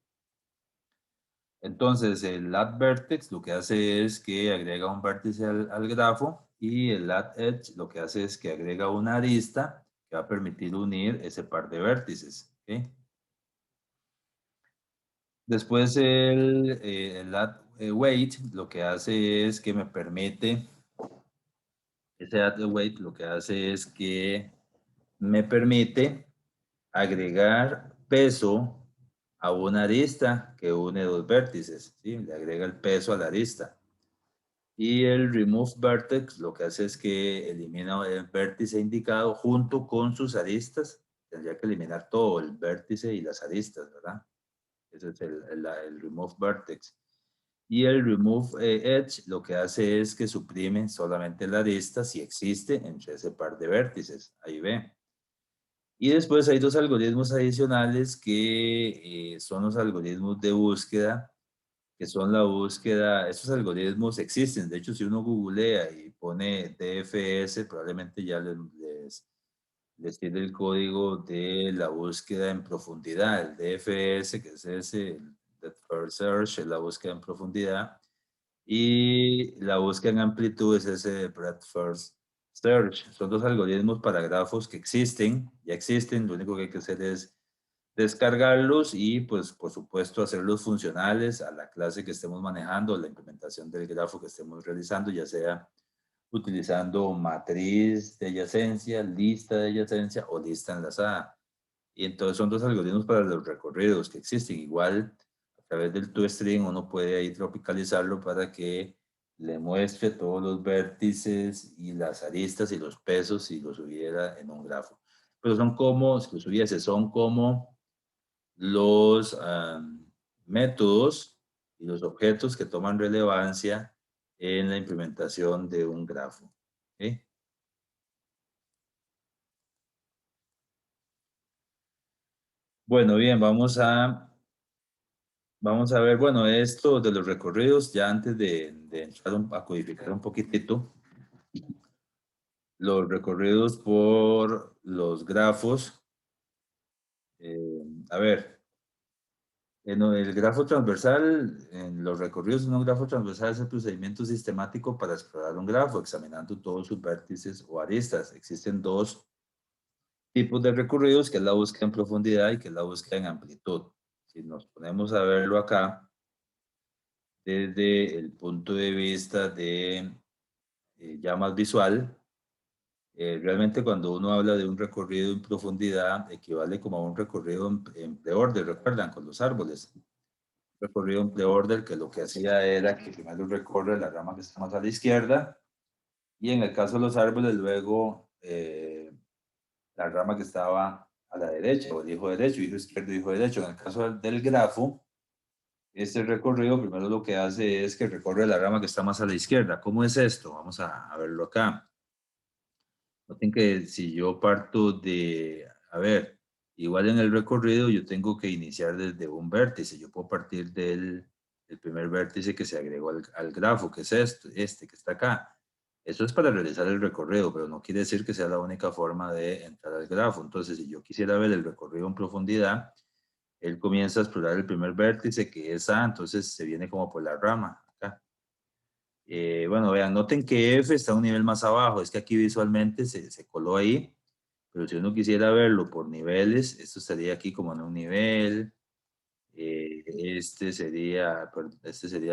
[SPEAKER 1] Entonces, el add vertex lo que hace es que agrega un vértice al grafo y el add edge lo que hace es que agrega una arista que va a permitir unir ese par de vértices. ¿Ok? Después el add weight lo que hace es que me permite, ese add weight lo que hace es que me permite agregar peso a una arista que une dos vértices, ¿sí? Le agrega el peso a la arista. Y el remove vertex lo que hace es que elimina el vértice indicado junto con sus aristas. Tendría que eliminar todo, el vértice y las aristas, ¿verdad? Ese es el remove vertex. Y el remove edge lo que hace es que suprime solamente la arista si existe entre ese par de vértices. Ahí ve. Y después hay dos algoritmos adicionales que son los algoritmos de búsqueda, que son la búsqueda, estos algoritmos existen, de hecho si uno googlea y pone DFS, probablemente ya les tiene el código de la búsqueda en profundidad, el DFS, que es ese, el Depth First Search, es la búsqueda en profundidad, y la búsqueda en amplitud es ese Breadth First Search. Son dos algoritmos para grafos que existen, ya existen, lo único que hay que hacer es descargarlos y pues por supuesto hacerlos funcionales a la clase que estemos manejando, la implementación del grafo que estemos realizando, ya sea utilizando matriz de adyacencia, lista de adyacencia o lista enlazada. Y entonces son dos algoritmos para los recorridos que existen. Igual a través del toString uno puede ahí tropicalizarlo para que le muestre todos los vértices y las aristas y los pesos si los hubiera en un grafo. Pero son como, si los hubiese, son como los métodos y los objetos que toman relevancia en la implementación de un grafo. ¿Okay? Bueno, bien, vamos a ver, bueno, esto de los recorridos, ya antes de entrar a codificar un poquitito, los recorridos por los grafos. A ver, en el grafo transversal, en los recorridos en un grafo transversal es el procedimiento sistemático para explorar un grafo, examinando todos sus vértices o aristas. Existen dos tipos de recorridos, que es la búsqueda en profundidad y que es la búsqueda en amplitud. Si nos ponemos a verlo acá, desde el punto de vista de ya más visual, realmente cuando uno habla de un recorrido en profundidad, equivale como a un recorrido en preorden, ¿recuerdan? Con los árboles. Recorrido en preorden que lo que hacía era que primero recorre la rama que está más a la izquierda y en el caso de los árboles luego la rama que estaba a la derecha, o el hijo derecho, hijo izquierdo, hijo derecho. En el caso del grafo, este recorrido primero lo que hace es que recorre la rama que está más a la izquierda. ¿Cómo es esto? Vamos a verlo acá. Noten que si yo parto de, a ver, igual en el recorrido yo tengo que iniciar desde un vértice. Yo puedo partir del primer vértice que se agregó al grafo, que es este que está acá. Eso es para realizar el recorrido, pero no quiere decir que sea la única forma de entrar al grafo. Entonces, si yo quisiera ver el recorrido en profundidad, él comienza a explorar el primer vértice que es A, entonces se viene como por la rama acá. Bueno, vean, noten que F está a un nivel más abajo, es que aquí visualmente se coló ahí, pero si uno quisiera verlo por niveles, esto estaría aquí como en un nivel, este sería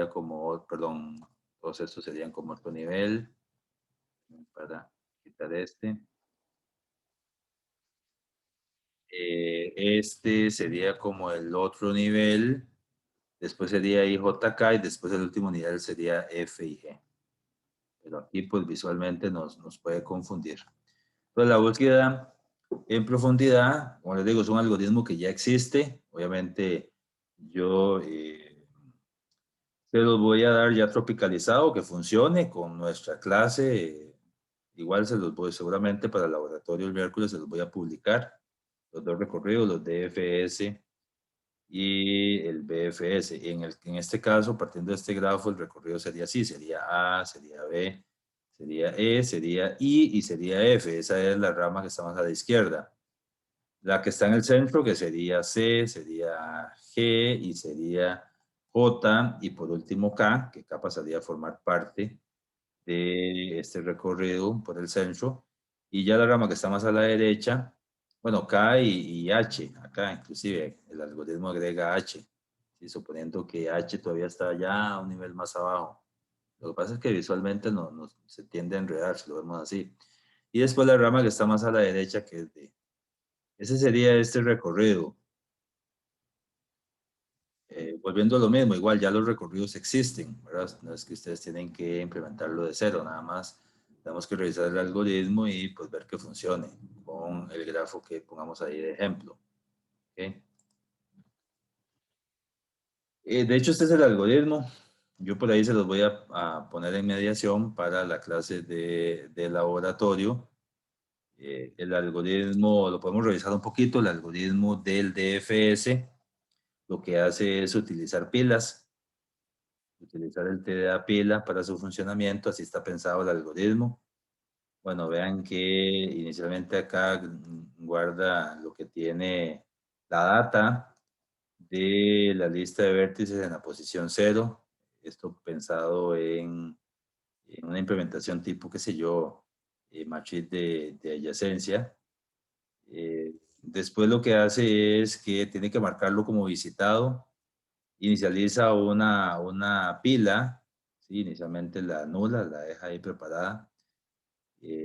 [SPEAKER 1] como, perdón, todos estos serían como otro nivel, para quitar este. Este sería como el otro nivel, después sería IJK y después el último nivel sería F y G. Pero aquí pues visualmente nos puede confundir. Pues la búsqueda en profundidad, como les digo, es un algoritmo que ya existe. Obviamente yo se los voy a dar ya tropicalizado, que funcione con nuestra clase. Igual se los voy, seguramente para el laboratorio el miércoles se los voy a publicar. Los dos recorridos, los DFS y el BFS. En este caso, partiendo de este grafo, el recorrido sería así, sería A, sería B, sería E, sería I y sería F. Esa es la rama que está más a la izquierda. La que está en el centro, que sería C, sería G y sería J, y por último K, que K pasaría a formar parte de este recorrido por el centro. Y ya la rama que está más a la derecha, bueno, K y H, acá inclusive el algoritmo agrega H. y suponiendo que H todavía está ya a un nivel más abajo. Lo que pasa es que visualmente no se tiende a enredar, si lo vemos así. Y después la rama que está más a la derecha, que es D. Ese sería este recorrido. Volviendo a lo mismo, igual ya los recorridos existen, ¿verdad? No es que ustedes tienen que implementarlo de cero, nada más tenemos que revisar el algoritmo y pues ver que funcione con el grafo que pongamos ahí de ejemplo. ¿Okay? De hecho, este es el algoritmo. Yo por ahí se los voy a poner en mediación para la clase de laboratorio. El algoritmo, lo podemos revisar un poquito, el algoritmo del DFS, lo que hace es utilizar pilas, utilizar el TDA pila para su funcionamiento, así está pensado el algoritmo. Bueno, vean que inicialmente acá guarda lo que tiene la data de la lista de vértices en la posición 0. Esto pensado en una implementación tipo, qué sé yo, matriz de adyacencia. Después lo que hace es que tiene que marcarlo como visitado. Inicializa una pila, ¿sí? Inicialmente la nula, la deja ahí preparada.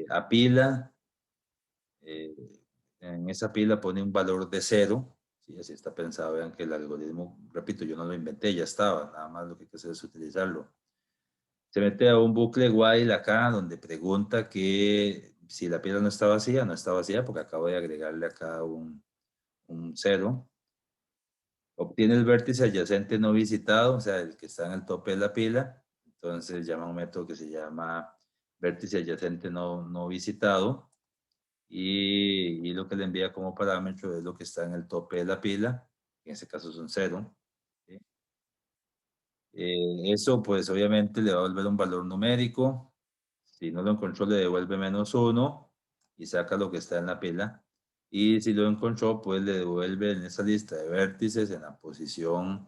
[SPEAKER 1] Apila, eh, en esa pila pone un valor de 0, ¿sí? Así está pensado. Vean que el algoritmo, repito, yo no lo inventé, ya estaba, nada más lo que hay que hacer es utilizarlo. Se mete a un bucle while acá donde pregunta que si la pila no está vacía, no está vacía porque acabo de agregarle acá un 0. Obtiene el vértice adyacente no visitado, o sea, el que está en el tope de la pila. Entonces llama un método que se llama vértice adyacente no visitado. Y lo que le envía como parámetro es lo que está en el tope de la pila, que en este caso es un 0. ¿Sí? Eso pues obviamente le va a volver un valor numérico. Si no lo encontró le devuelve -1 y saca lo que está en la pila. Y si lo encontró pues le devuelve en esa lista de vértices en la posición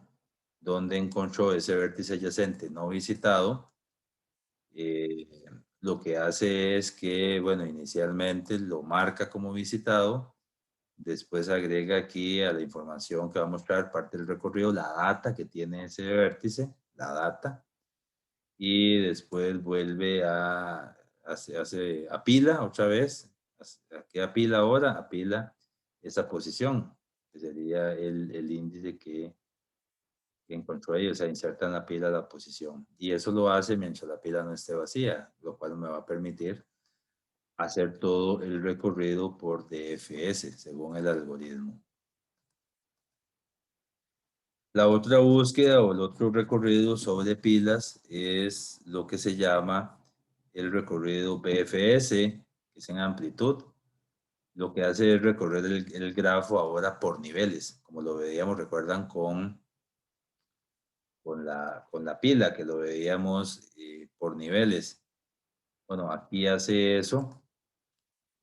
[SPEAKER 1] donde encontró ese vértice adyacente no visitado. Eh, lo que hace es que, bueno, inicialmente lo marca como visitado. Después agrega aquí a la información que va a mostrar parte del recorrido, la data que tiene ese vértice, la data, y después vuelve hace apila otra vez, ¿qué apila ahora? Apila esa posición, que sería el índice que encontró ahí, o sea, inserta en la pila la posición. Y eso lo hace mientras la pila no esté vacía, lo cual me va a permitir hacer todo el recorrido por DFS, según el algoritmo. La otra búsqueda o el otro recorrido sobre pilas es lo que se llama el recorrido BFS, que es en amplitud. Lo que hace es recorrer el grafo ahora por niveles, como lo veíamos, recuerdan, con la pila, que lo veíamos por niveles. Bueno, aquí hace eso,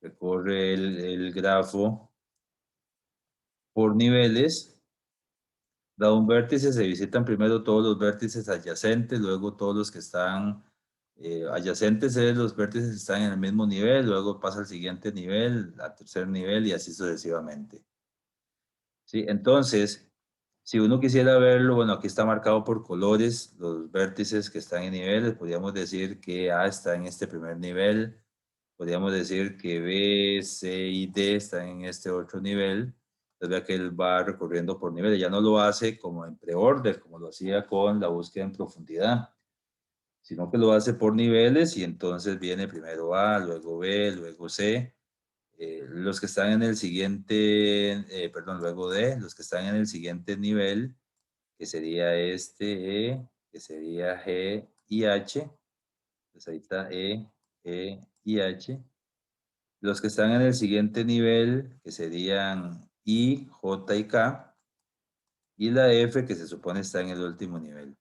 [SPEAKER 1] recorre el grafo por niveles. Dado un vértice, se visitan primero todos los vértices adyacentes, luego todos los que están adyacentes, los vértices que están en el mismo nivel, luego pasa al siguiente nivel, al tercer nivel y así sucesivamente. ¿Sí? Entonces, si uno quisiera verlo, bueno, aquí está marcado por colores los vértices que están en niveles. Podríamos decir que A está en este primer nivel. Podríamos decir que B, C y D están en este otro nivel. Entonces vea que él va recorriendo por niveles. Ya no lo hace como en pre-order, como lo hacía con la búsqueda en profundidad, sino que lo hace por niveles y entonces viene primero A, luego B, luego C. Los que están en el siguiente, perdón, luego D, los que están en el siguiente nivel, que sería este E, que sería G y H. Pues ahí está E, G y H. Los que están en el siguiente nivel, que serían I, J y K. Y la F, que se supone está en el último nivel.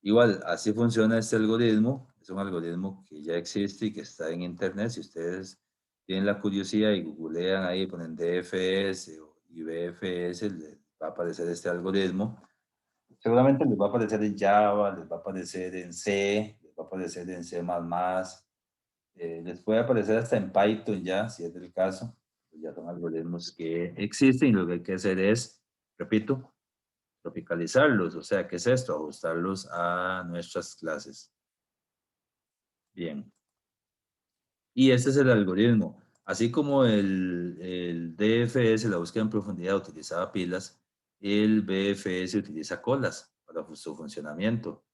[SPEAKER 1] Igual, así funciona este algoritmo. Es un algoritmo que ya existe y que está en internet. Si ustedes tienen la curiosidad y googlean ahí, ponen DFS y BFS, les va a aparecer este algoritmo. Seguramente les va a aparecer en Java, les va a aparecer en C, les va a aparecer en C++. Les puede aparecer hasta en Python ya, si es del caso. Pues ya son algoritmos que existen y lo que hay que hacer es, repito, tropicalizarlos. O sea, ¿qué es esto? Ajustarlos a nuestras clases. Bien. Y este es el algoritmo. Así como el DFS, la búsqueda en profundidad, utilizaba pilas, el BFS utiliza colas para su funcionamiento.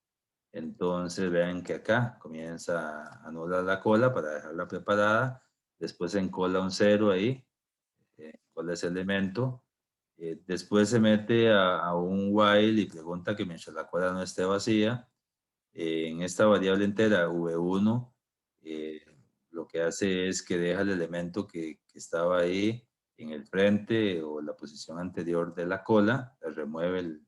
[SPEAKER 1] Entonces vean que acá comienza a anular la cola para dejarla preparada. Después encola un 0 ahí, cola ese elemento. Después se mete a un while y pregunta que mientras la cola no esté vacía, en esta variable entera v1, lo que hace es que deja el elemento que estaba ahí en el frente o la posición anterior de la cola, remueve el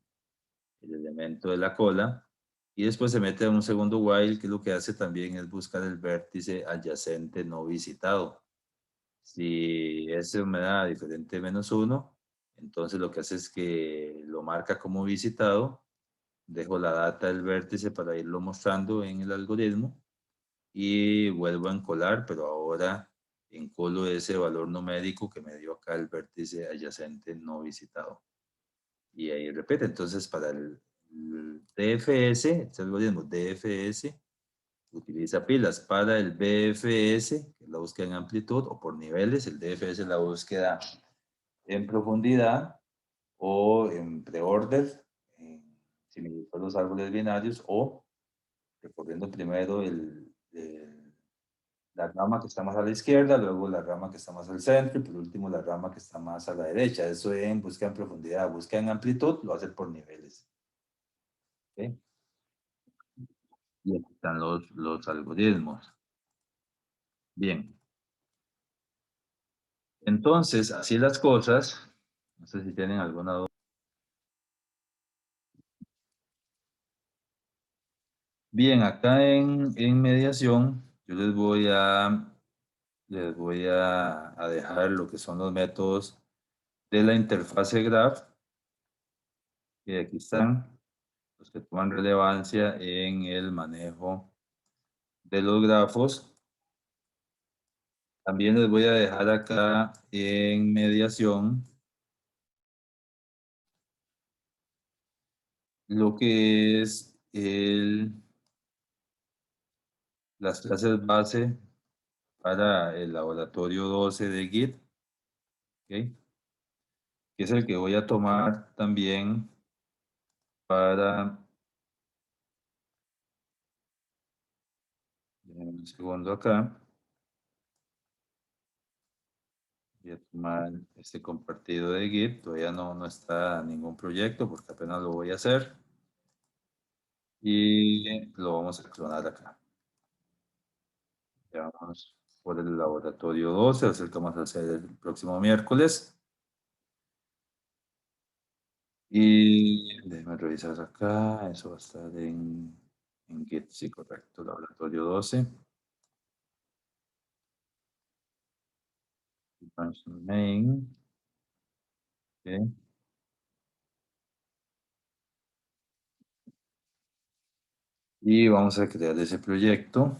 [SPEAKER 1] elemento de la cola y después se mete a un segundo while que lo que hace también es buscar el vértice adyacente no visitado. Si ese me da diferente menos 1, entonces lo que hace es que lo marca como visitado. Dejo la data del vértice para irlo mostrando en el algoritmo y vuelvo a encolar, pero ahora encolo ese valor numérico que me dio acá el vértice adyacente no visitado. Y ahí repite. Entonces, para el DFS, este algoritmo DFS utiliza pilas. Para el BFS, que es la búsqueda en amplitud o por niveles, el DFS es la búsqueda en profundidad o en preorden, similitud a los árboles binarios, o recorriendo primero la rama que está más a la izquierda, luego la rama que está más al centro y por último la rama que está más a la derecha. Eso en búsqueda en profundidad. Búsqueda en amplitud lo hace por niveles. ¿Okay? Y aquí están los algoritmos. Bien. Entonces, así las cosas. No sé si tienen alguna duda. Bien, acá en mediación, yo les voy a dejar lo que son los métodos de la interfase graph, que aquí están, los que toman relevancia en el manejo de los grafos. También les voy a dejar acá en mediación lo que es las clases base para el laboratorio 12 de Git, ¿okay? Que es el que voy a tomar también para, un segundo acá, voy a tomar este compartido de Git, todavía no está ningún proyecto porque apenas lo voy a hacer y lo vamos a clonar acá. Ya vamos por el laboratorio 12, es el que vamos a hacer el próximo miércoles. Y déjenme revisar acá, eso va a estar en Git, sí, correcto, laboratorio 12. Main. Okay. Y vamos a crear ese proyecto.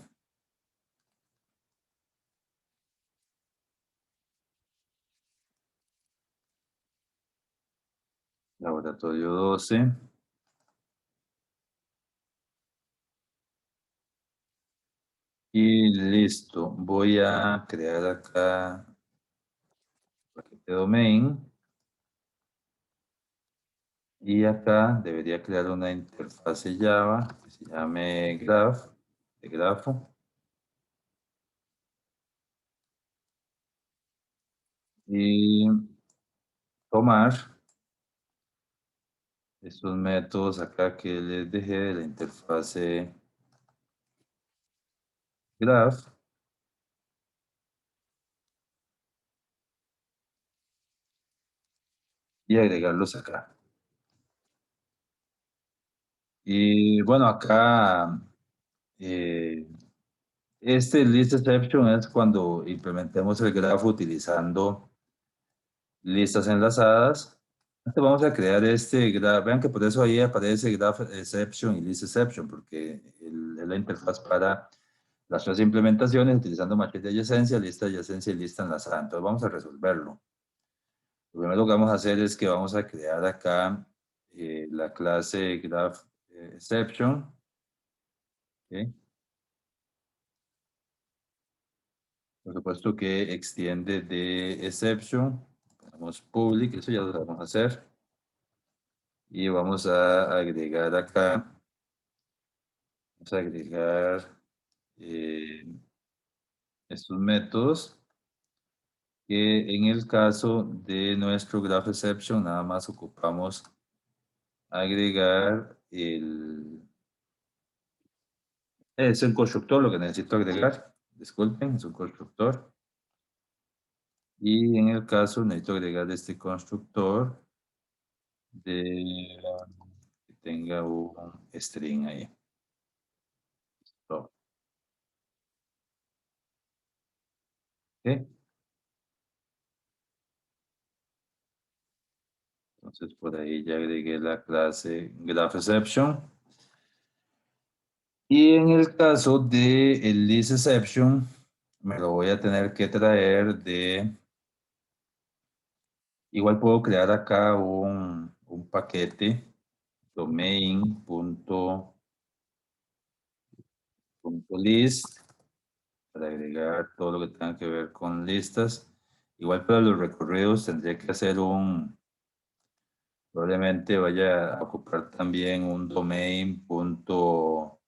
[SPEAKER 1] Laboratorio 12. Y listo. Voy a crear acá paquete domain. Y acá debería crear una interfase Java que se llame graph, de grafo. Y tomar estos métodos acá que les dejé de la interfase graph y agregarlos acá. Y bueno, acá este list exception es cuando implementemos el grafo utilizando listas enlazadas. Entonces vamos a crear este graph. Vean que por eso ahí aparece graph exception y list exception, porque es la interfaz para las tres implementaciones utilizando matriz de adyacencia y lista enlazada. Entonces vamos a resolverlo. Lo primero que vamos a hacer es que vamos a crear acá la clase graph exception. ¿Ok? Por supuesto que extiende de exception. Ponemos public, eso ya lo vamos a hacer. Y vamos a agregar acá, vamos a agregar estos métodos que en el caso de nuestro graph exception nada más ocupamos agregar es un constructor lo que necesito agregar, disculpen, es un constructor. Y en el caso necesito agregar este constructor de que tenga un string ahí. Listo. ¿Ok? Entonces por ahí ya agregué la clase GraphException. Y en el caso de el ListException, me lo voy a tener que traer de... Igual puedo crear acá un paquete domain.list para agregar todo lo que tenga que ver con listas. Igual para los recorridos tendría que hacer probablemente vaya a ocupar también un domain punto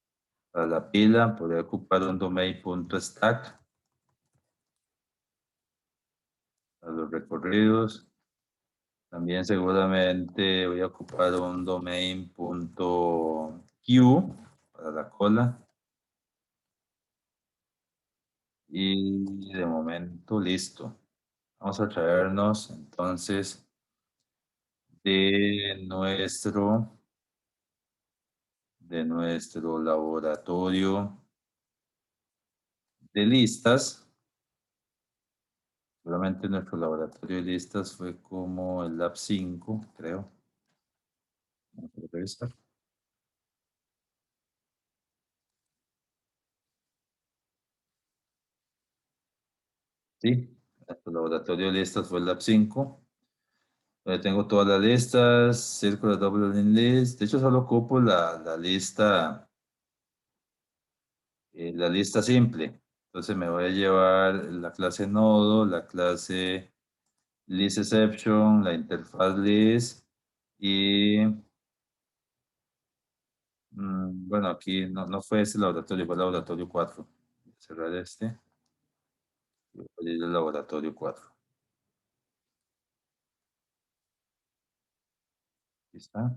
[SPEAKER 1] para la pila, podría ocupar un domain punto stack para los recorridos. También seguramente voy a ocupar un domain punto queue para la cola. Y de momento listo. Vamos a traernos entonces de nuestro laboratorio de listas. Seguramente nuestro laboratorio de listas fue como el Lab 5, creo. Vamos a revisar. Sí, nuestro laboratorio de listas fue el Lab 5. Tengo todas las listas, círculo double link list. De hecho, solo ocupo la lista simple. Entonces me voy a llevar la clase nodo, la clase list exception, la interfaz list y bueno, aquí no fue este laboratorio, fue el laboratorio 4. Voy a cerrar este. Voy a ir al laboratorio 4. Aquí está.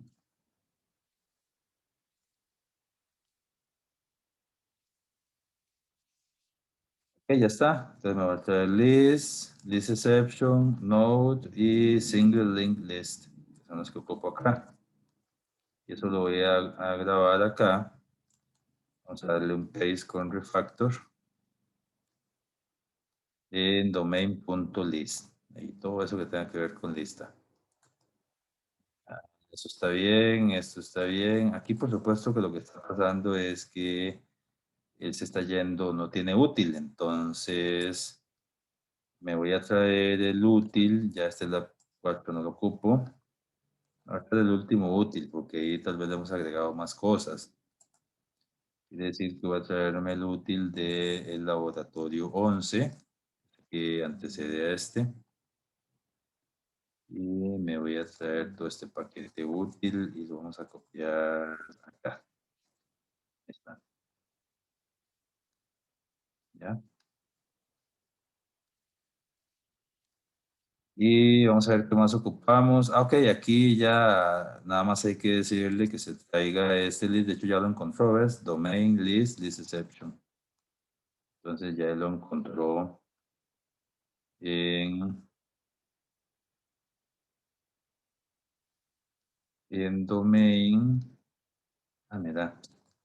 [SPEAKER 1] Ok, ya está. Entonces me va a traer list exception, node y single link list. Son los que ocupo acá. Y eso lo voy a grabar acá. Vamos a darle un paste con refactor en domain.list. Y todo eso que tenga que ver con lista. Ah, eso está bien, esto está bien. Aquí por supuesto que lo que está pasando es que él se está yendo, no tiene útil. Entonces me voy a traer el útil. Ya este es la 4, no lo ocupo. Ahora el último útil, porque ahí tal vez le hemos agregado más cosas. Quiere decir que voy a traerme el útil del laboratorio 11, que antecede a este. Y me voy a traer todo este paquete útil y lo vamos a copiar acá. Ahí está. ¿Ya? Y vamos a ver qué más ocupamos. Ah, ok, aquí ya nada más hay que decirle que se traiga este list. De hecho, ya lo encontró, ¿ves? Domain list, list exception. Entonces ya lo encontró en, en domain. Ah, mira,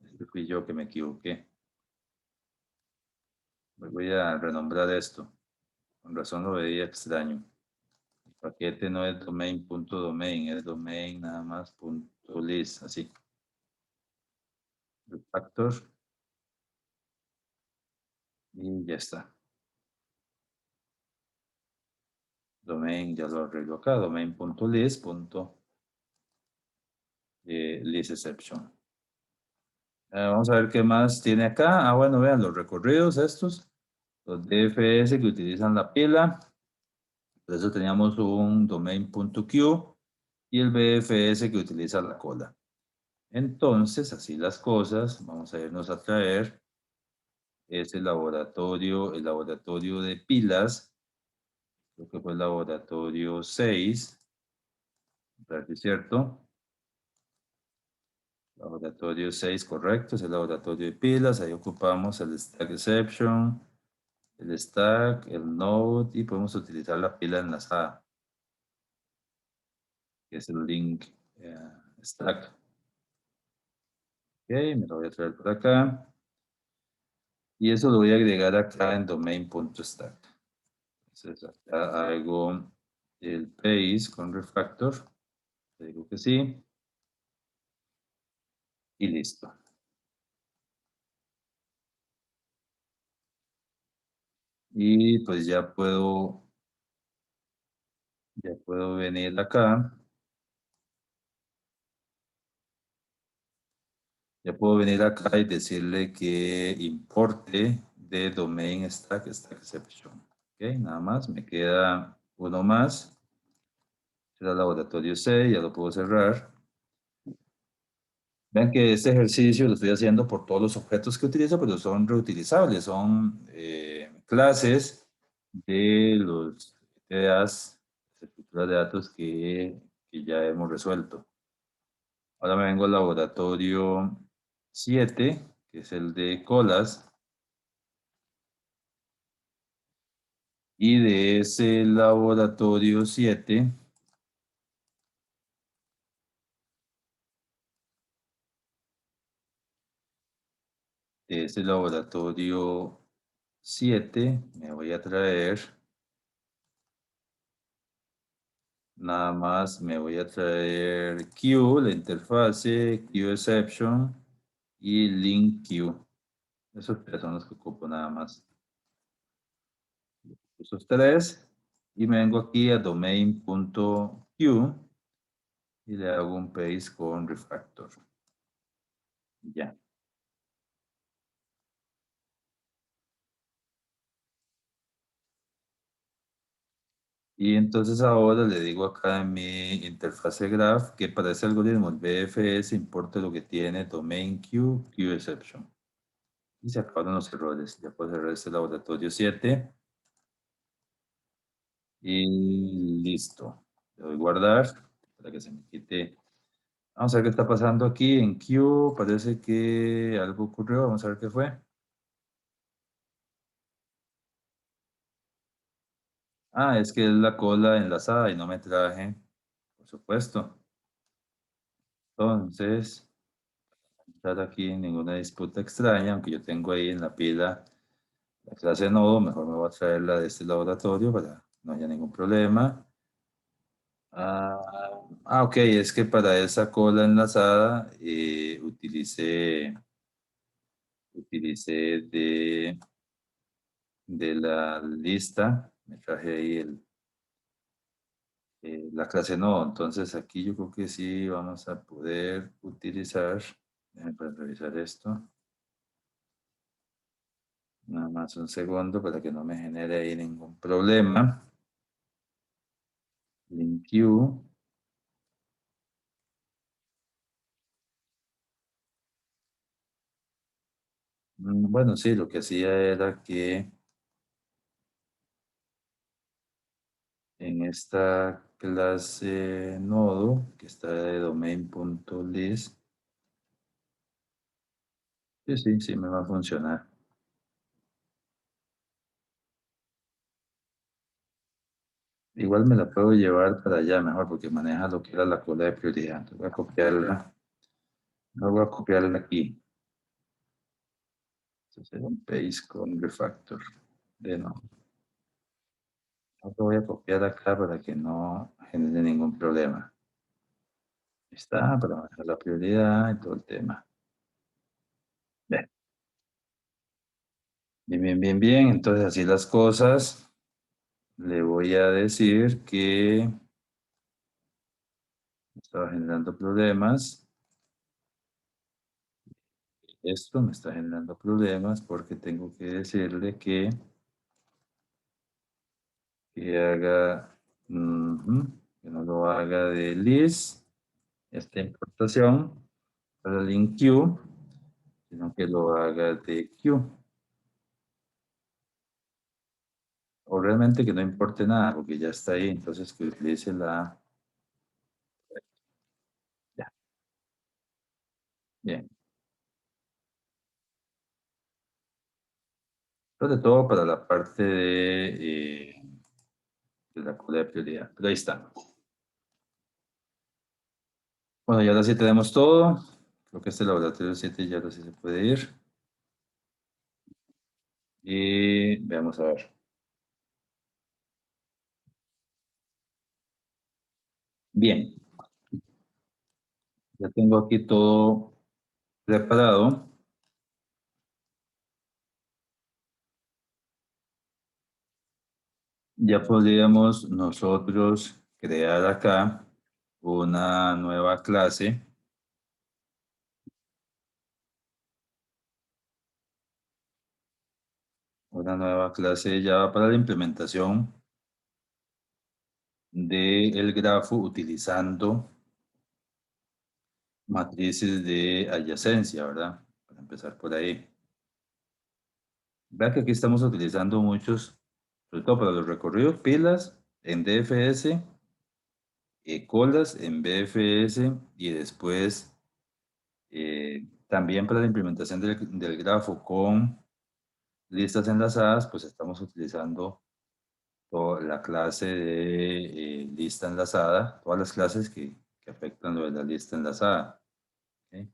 [SPEAKER 1] este fui yo que me equivoqué. Voy a renombrar esto. Con razón lo veía extraño. El paquete no es domain.domain, es domain nada más punto list, así. Refactor y ya está. Domain ya lo arreglo acá, domain.list. list exception. Vamos a ver qué más tiene acá. Bueno, vean los recorridos estos. Los DFS que utilizan la pila. Por eso teníamos un domain.q y el BFS que utiliza la cola. Entonces, así las cosas, vamos a irnos a traer el laboratorio de pilas, creo que fue el laboratorio 6, ¿es cierto? Laboratorio 6, correcto, es el laboratorio de pilas, ahí ocupamos el stack exception, el stack, el node y podemos utilizar la pila enlazada, que es el link stack. Ok, me lo voy a traer por acá. Y eso lo voy a agregar acá en domain.stack. Entonces acá hago el paste con refactor. Le digo que sí. Y listo. Y pues ya puedo venir acá. Ya puedo venir acá y decirle que importe de domain stack exception. Ok, nada más. Me queda uno más. Será laboratorio 6, ya lo puedo cerrar. Vean que este ejercicio lo estoy haciendo por todos los objetos que utilizo, pero son reutilizables, son clases de los TDAs, estructuras de datos que ya hemos resuelto. Ahora me vengo al laboratorio 7, que es el de colas, y de ese laboratorio 7, de ese laboratorio 7, me voy a traer. Nada más me voy a traer Q, la interfase, QException y link Q. Esos tres son los que ocupo nada más. Esos tres. Y me vengo aquí a domain.q y le hago un paste con refactor. Ya. Y entonces ahora le digo acá en mi interfase graph que para ese algoritmo el BFS importe lo que tiene domain Q, QException. Y se acabaron los errores. Ya puedo cerrar este laboratorio 7. Y listo. Le doy guardar para que se me quite. Vamos a ver qué está pasando aquí en Q. Parece que algo ocurrió. Vamos a ver qué fue. Es que es la cola enlazada y no me traje, por supuesto. Entonces, no estar aquí en ninguna disputa extraña, aunque yo tengo ahí en la pila la clase nodo, mejor me voy a traer la de este laboratorio para que no haya ningún problema. Ok, es que para esa cola enlazada utilicé de la lista, me traje ahí la clase no, entonces aquí yo creo que sí vamos a poder utilizar, déjenme para revisar esto, nada más un segundo para que no me genere ahí ningún problema. Link Q. Bueno, sí, lo que hacía era que en esta clase nodo, que está de domain.list, sí, me va a funcionar. Igual me la puedo llevar para allá mejor porque maneja lo que era la cola de prioridad. Entonces voy a copiarla aquí. Entonces un paste con refactor. De no. Lo voy a copiar acá para que no genere ningún problema. Ahí está, para manejar la prioridad y todo el tema. Bien, bien. Entonces así las cosas. Le voy a decir que estaba generando problemas. Esto me está generando problemas porque tengo que decirle que haga, que no lo haga de list, esta importación para el link Q, sino que lo haga de Q. O realmente que no importe nada, porque ya está ahí, entonces que utilice la... Ya, bien. Sobre todo para la parte de la cola de prioridad. Pero ahí está. Bueno, y ahora sí tenemos todo. Creo que este laboratorio 7 ya ahora sí se puede ir. Y veamos a ver. Bien, ya tengo aquí todo preparado. Ya podríamos nosotros crear acá una nueva clase, de Java para la implementación del grafo utilizando matrices de adyacencia, ¿verdad? Para empezar por ahí. Vea que aquí estamos utilizando muchos, sobre todo para los recorridos, pilas en DFS, colas en BFS y después también para la implementación del grafo con listas enlazadas, pues estamos utilizando la clase de lista enlazada, todas las clases que afectan lo de la lista enlazada. ¿Ok?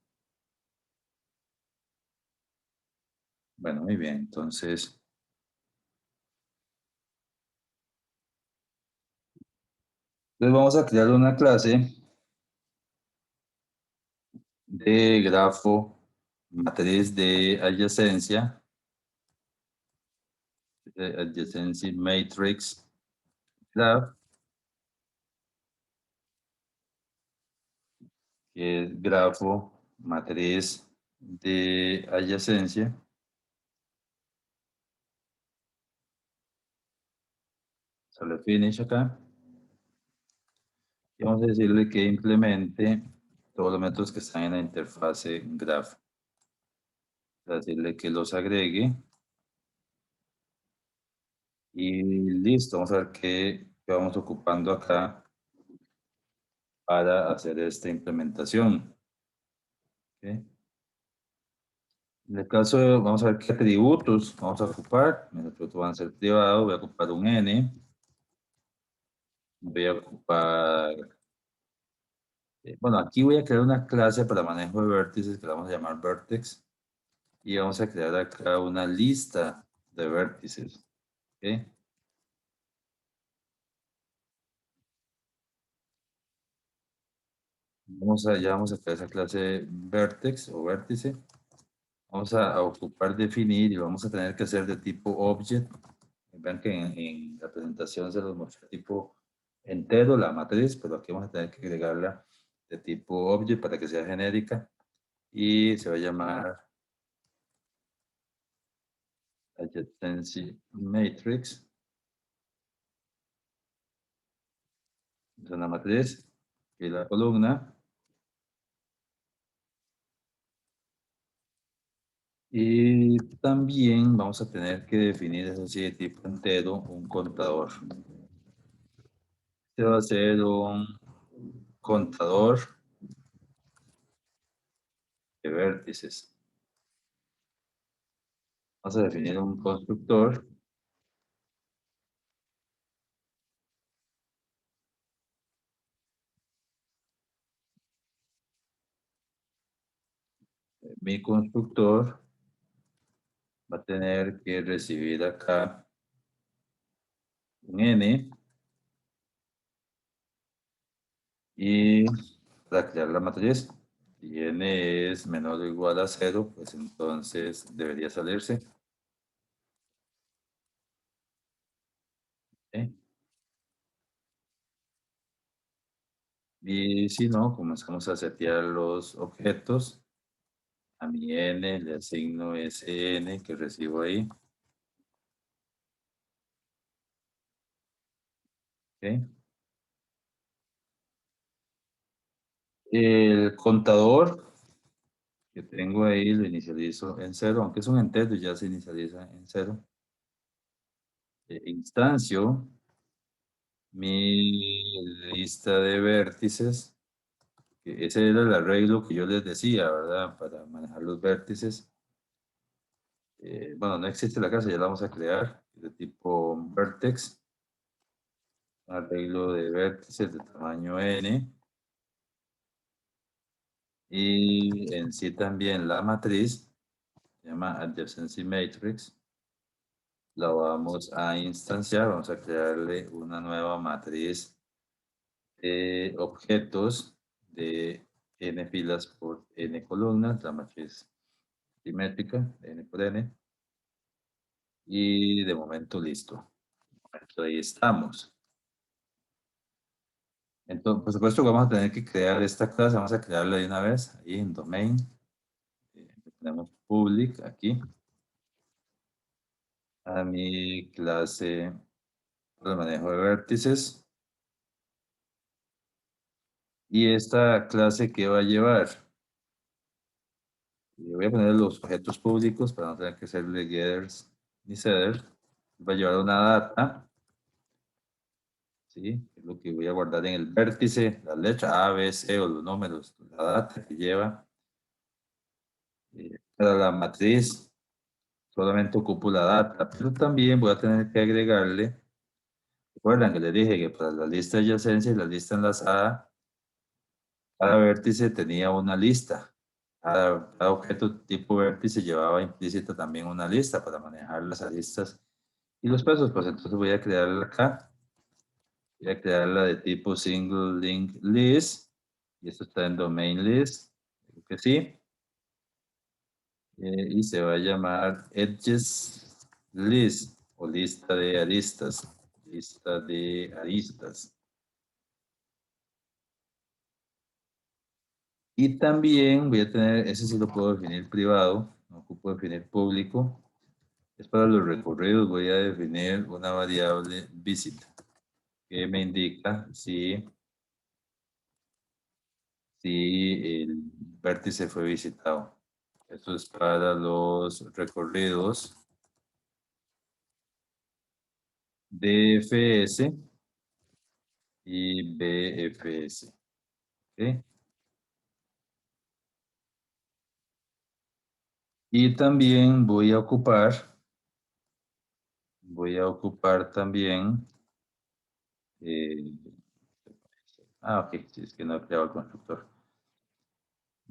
[SPEAKER 1] Bueno, muy bien. Entonces vamos a crear una clase de grafo matriz de adyacencia, adjacency matrix graph, que es grafo matriz de adyacencia. Sale finish acá. Y vamos a decirle que implemente todos los métodos que están en la interfase graph. Decirle que los agregue y listo. Vamos a ver qué vamos ocupando acá para hacer esta implementación. ¿Ok? En el caso, vamos a ver qué atributos vamos a ocupar. Mis atributos van a ser privados. Voy a ocupar un n. Voy a ocupar, bueno, aquí voy a crear una clase para manejo de vértices que la vamos a llamar vertex. Y vamos a crear acá una lista de vértices. ¿Ok? Ya vamos a crear esa clase vertex o vértice. Vamos a ocupar definir y vamos a tener que hacer de tipo object. Vean que en la presentación se los mostré tipo entero la matriz, pero aquí vamos a tener que agregarla de tipo object para que sea genérica y se va a llamar adjacency matrix. Es una matriz y la columna. Y también vamos a tener que definir, eso sí, de tipo entero, un contador. Este va a ser un contador de vértices. Vamos a definir un constructor. Mi constructor va a tener que recibir acá un n y para crear la matriz, si n es menor o igual a 0, pues entonces debería salirse. ¿Ok? Y si no, comenzamos a setear los objetos A mi n le asigno ese n que recibo ahí. ¿Ok? El contador que tengo ahí lo inicializo en cero, aunque es un entero, ya se inicializa en cero. Instancio mi lista de vértices, que ese era el arreglo que yo les decía, ¿verdad? Para manejar los vértices. Bueno, no existe la clase, ya la vamos a crear, de tipo vertex, arreglo de vértices de tamaño n, y en sí también la matriz, se llama adjacency matrix, la vamos a instanciar, vamos a crearle una nueva matriz de objetos de n filas por n columnas, la matriz simétrica de n por n, y de momento listo. Ahí estamos. Entonces, por supuesto que vamos a tener que crear esta clase, vamos a crearla de una vez, ahí en domain, tenemos public aquí, a mi clase para el manejo de vértices, y esta clase que va a llevar, voy a poner los objetos públicos para no tener que hacerle getters ni setters, va a llevar una data, ¿sí? Es lo que voy a guardar en el vértice, la letra A, B, C o los números, la data que lleva. Para la matriz solamente ocupo la data, pero también voy a tener que agregarle, recuerdan que les dije que para la lista de adyacencia y la lista enlazada, cada vértice tenía una lista. Cada objeto tipo vértice llevaba implícita también una lista para manejar las aristas y los pasos. Pues entonces voy a crearla acá. Voy a crearla de tipo single link list. Y esto está en domain list. Creo que sí. Y se va a llamar edges list o lista de aristas. Lista de aristas. Y también voy a tener, ese sí lo puedo definir privado, no ocupo definir público. Es para los recorridos, voy a definir una variable visit que me indica si el vértice fue visitado. Esto es para los recorridos DFS y BFS. ¿Ok? Y también voy a ocupar también, eh, ok, si es que no he creado el constructor.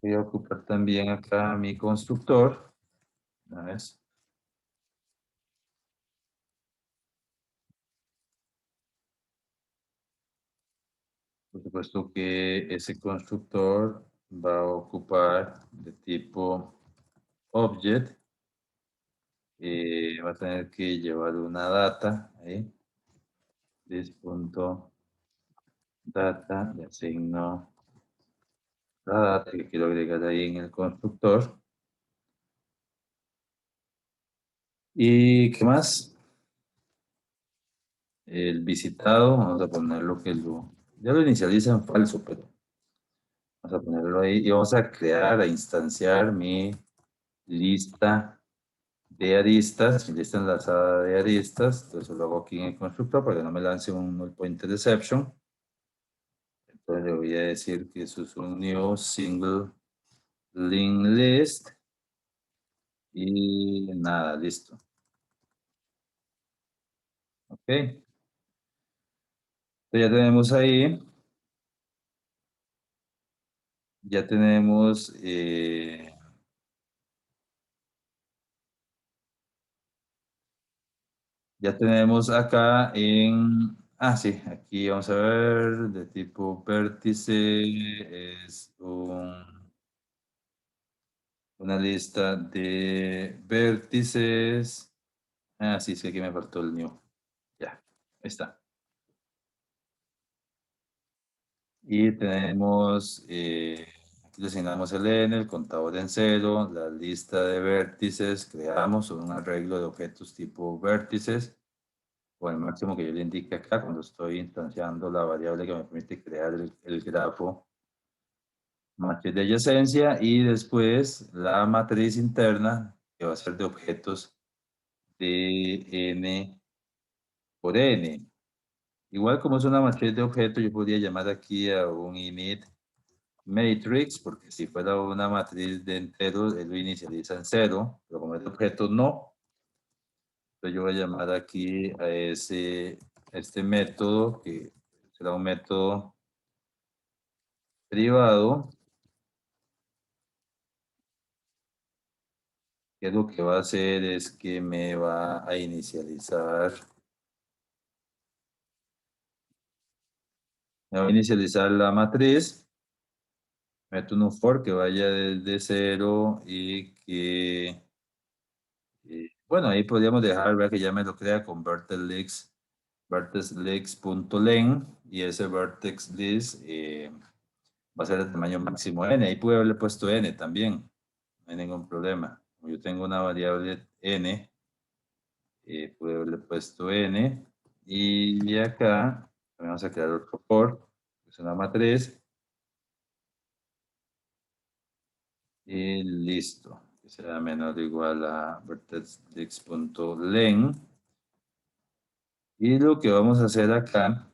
[SPEAKER 1] Voy a ocupar también acá mi constructor, una vez. Por supuesto que ese constructor va a ocupar de tipo object, va a tener que llevar una data, ahí, this.data, le asigno la data que quiero agregar ahí en el constructor. ¿Y qué más? El visitado, vamos a ponerlo ya lo inicializa en falso, pero vamos a ponerlo ahí y vamos a crear, a instanciar mi lista de aristas, mi lista enlazada de aristas. Entonces lo hago aquí en el constructor para que no me lance un null pointer exception. Entonces le voy a decir que eso es un new single link list y nada, listo. Ok. Entonces ya tenemos ahí, ya tenemos, ya tenemos acá sí, aquí vamos a ver, de tipo vértice, es una lista de vértices. Sí, sí, aquí me faltó el new. Ya, ahí está. Y tenemos Aquí le asignamos el n, el contador en cero, la lista de vértices, creamos un arreglo de objetos tipo vértices, con el máximo que yo le indique acá cuando estoy instanciando la variable que me permite crear el grafo matriz de adyacencia, y después la matriz interna que va a ser de objetos de n por n. Igual como es una matriz de objetos, yo podría llamar aquí a un init matrix, porque si fuera una matriz de enteros, él lo inicializa en cero, pero como es de objetos, no. Entonces yo voy a llamar aquí a este método, que será un método privado, que lo que va a hacer es que me va a inicializar, la matriz, meto un for que vaya desde cero y que, bueno, ahí podríamos dejar, ver que ya me lo crea con vertex list.len, y ese vertex list va a ser de tamaño máximo n. Ahí pude haberle puesto n también, no hay ningún problema. Como yo tengo una variable n, pude haberle puesto n, y acá vamos a crear otro for, que es una matriz, y listo, que será menor o igual a vertexlist.len. Y lo que vamos a hacer acá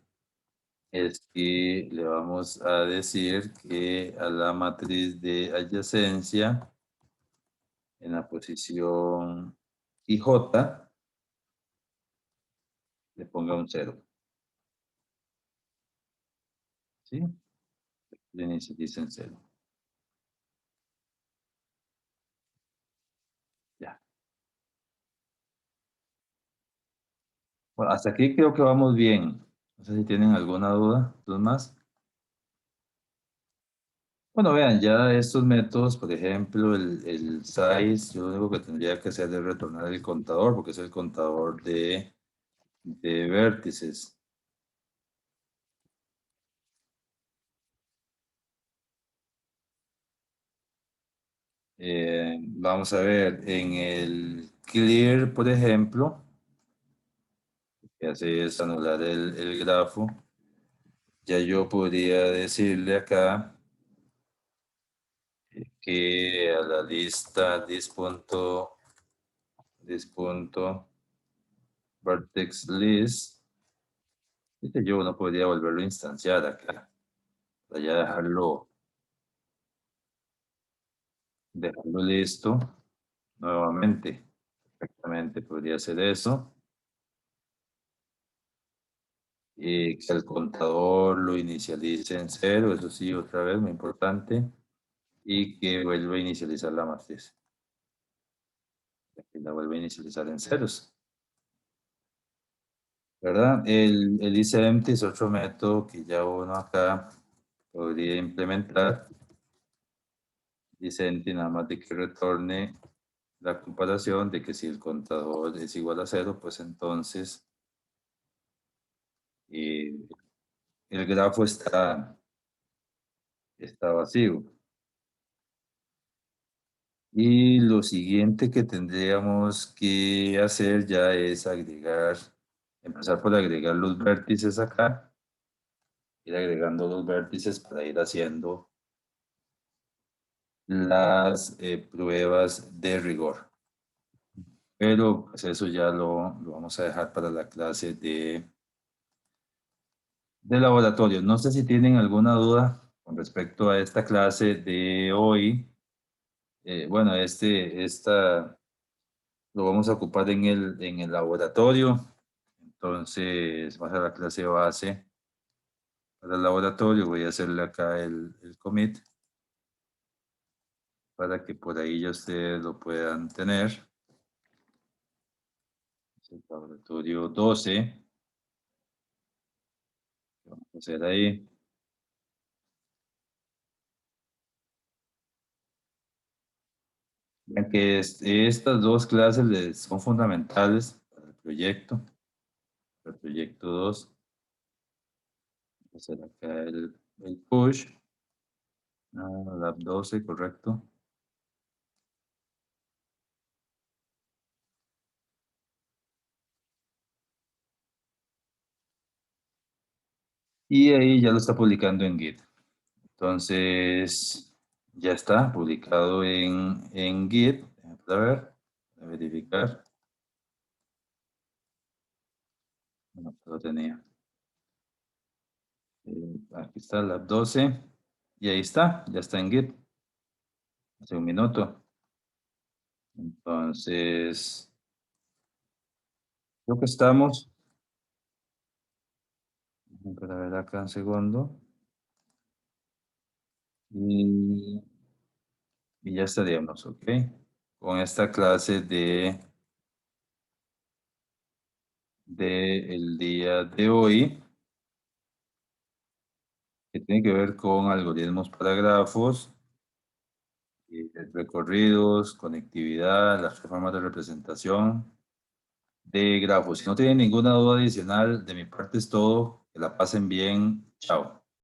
[SPEAKER 1] es que le vamos a decir que a la matriz de adyacencia, en la posición IJ, le ponga un cero. ¿Sí? Le inicializa en cero. Ya. Bueno, hasta aquí creo que vamos bien. No sé si tienen alguna duda, ¿dos más? Bueno, vean, ya estos métodos, por ejemplo, el size, yo lo único que tendría que hacer es retornar el contador, porque es el contador de vértices. Vamos a ver, en el clear, por ejemplo, lo que hace es anular el grafo. Ya yo podría decirle acá que a la lista this.vertex list, yo no podría volverlo a instanciar acá, para ya dejarlo listo nuevamente. Perfectamente podría hacer eso. Y que el contador lo inicialice en cero, eso sí, otra vez, muy importante. Y que vuelva a inicializar la matriz. Que la vuelva a inicializar en ceros. ¿Verdad? El isEmpty es otro método que ya uno acá podría implementar. isEmpty nada más de que retorne la comparación de que si el contador es igual a cero, pues entonces eh, el grafo está vacío. Y lo siguiente que tendríamos que hacer ya es empezar por agregar los vértices acá, ir agregando los vértices para ir haciendo las pruebas de rigor. Pero pues eso ya lo vamos a dejar para la clase de laboratorio. No sé si tienen alguna duda con respecto a esta clase de hoy. Bueno, esta lo vamos a ocupar en el laboratorio. Entonces, va a ser la clase base para el laboratorio. Voy a hacerle acá el commit para que por ahí ya ustedes lo puedan tener. Es el laboratorio 12. Vamos a hacer ahí. Vean que estas dos clases son fundamentales para el proyecto 2. Vamos a hacer acá el push. Lab 12, correcto. Y ahí ya lo está publicando en Git. Entonces, ya está publicado en Git. A ver, a verificar. No, lo tenía. Aquí está Lab 12. Y ahí está, ya está en Git. Hace un minuto. Entonces, creo que estamos. Para ver acá un segundo. Y, y ya estaríamos, ¿ok? Con esta clase de el día de hoy, que tiene que ver con algoritmos para grafos, recorridos, conectividad, las formas de representación de grafos. Si no tienen ninguna duda adicional, de mi parte es todo. Que la pasen bien. Chao.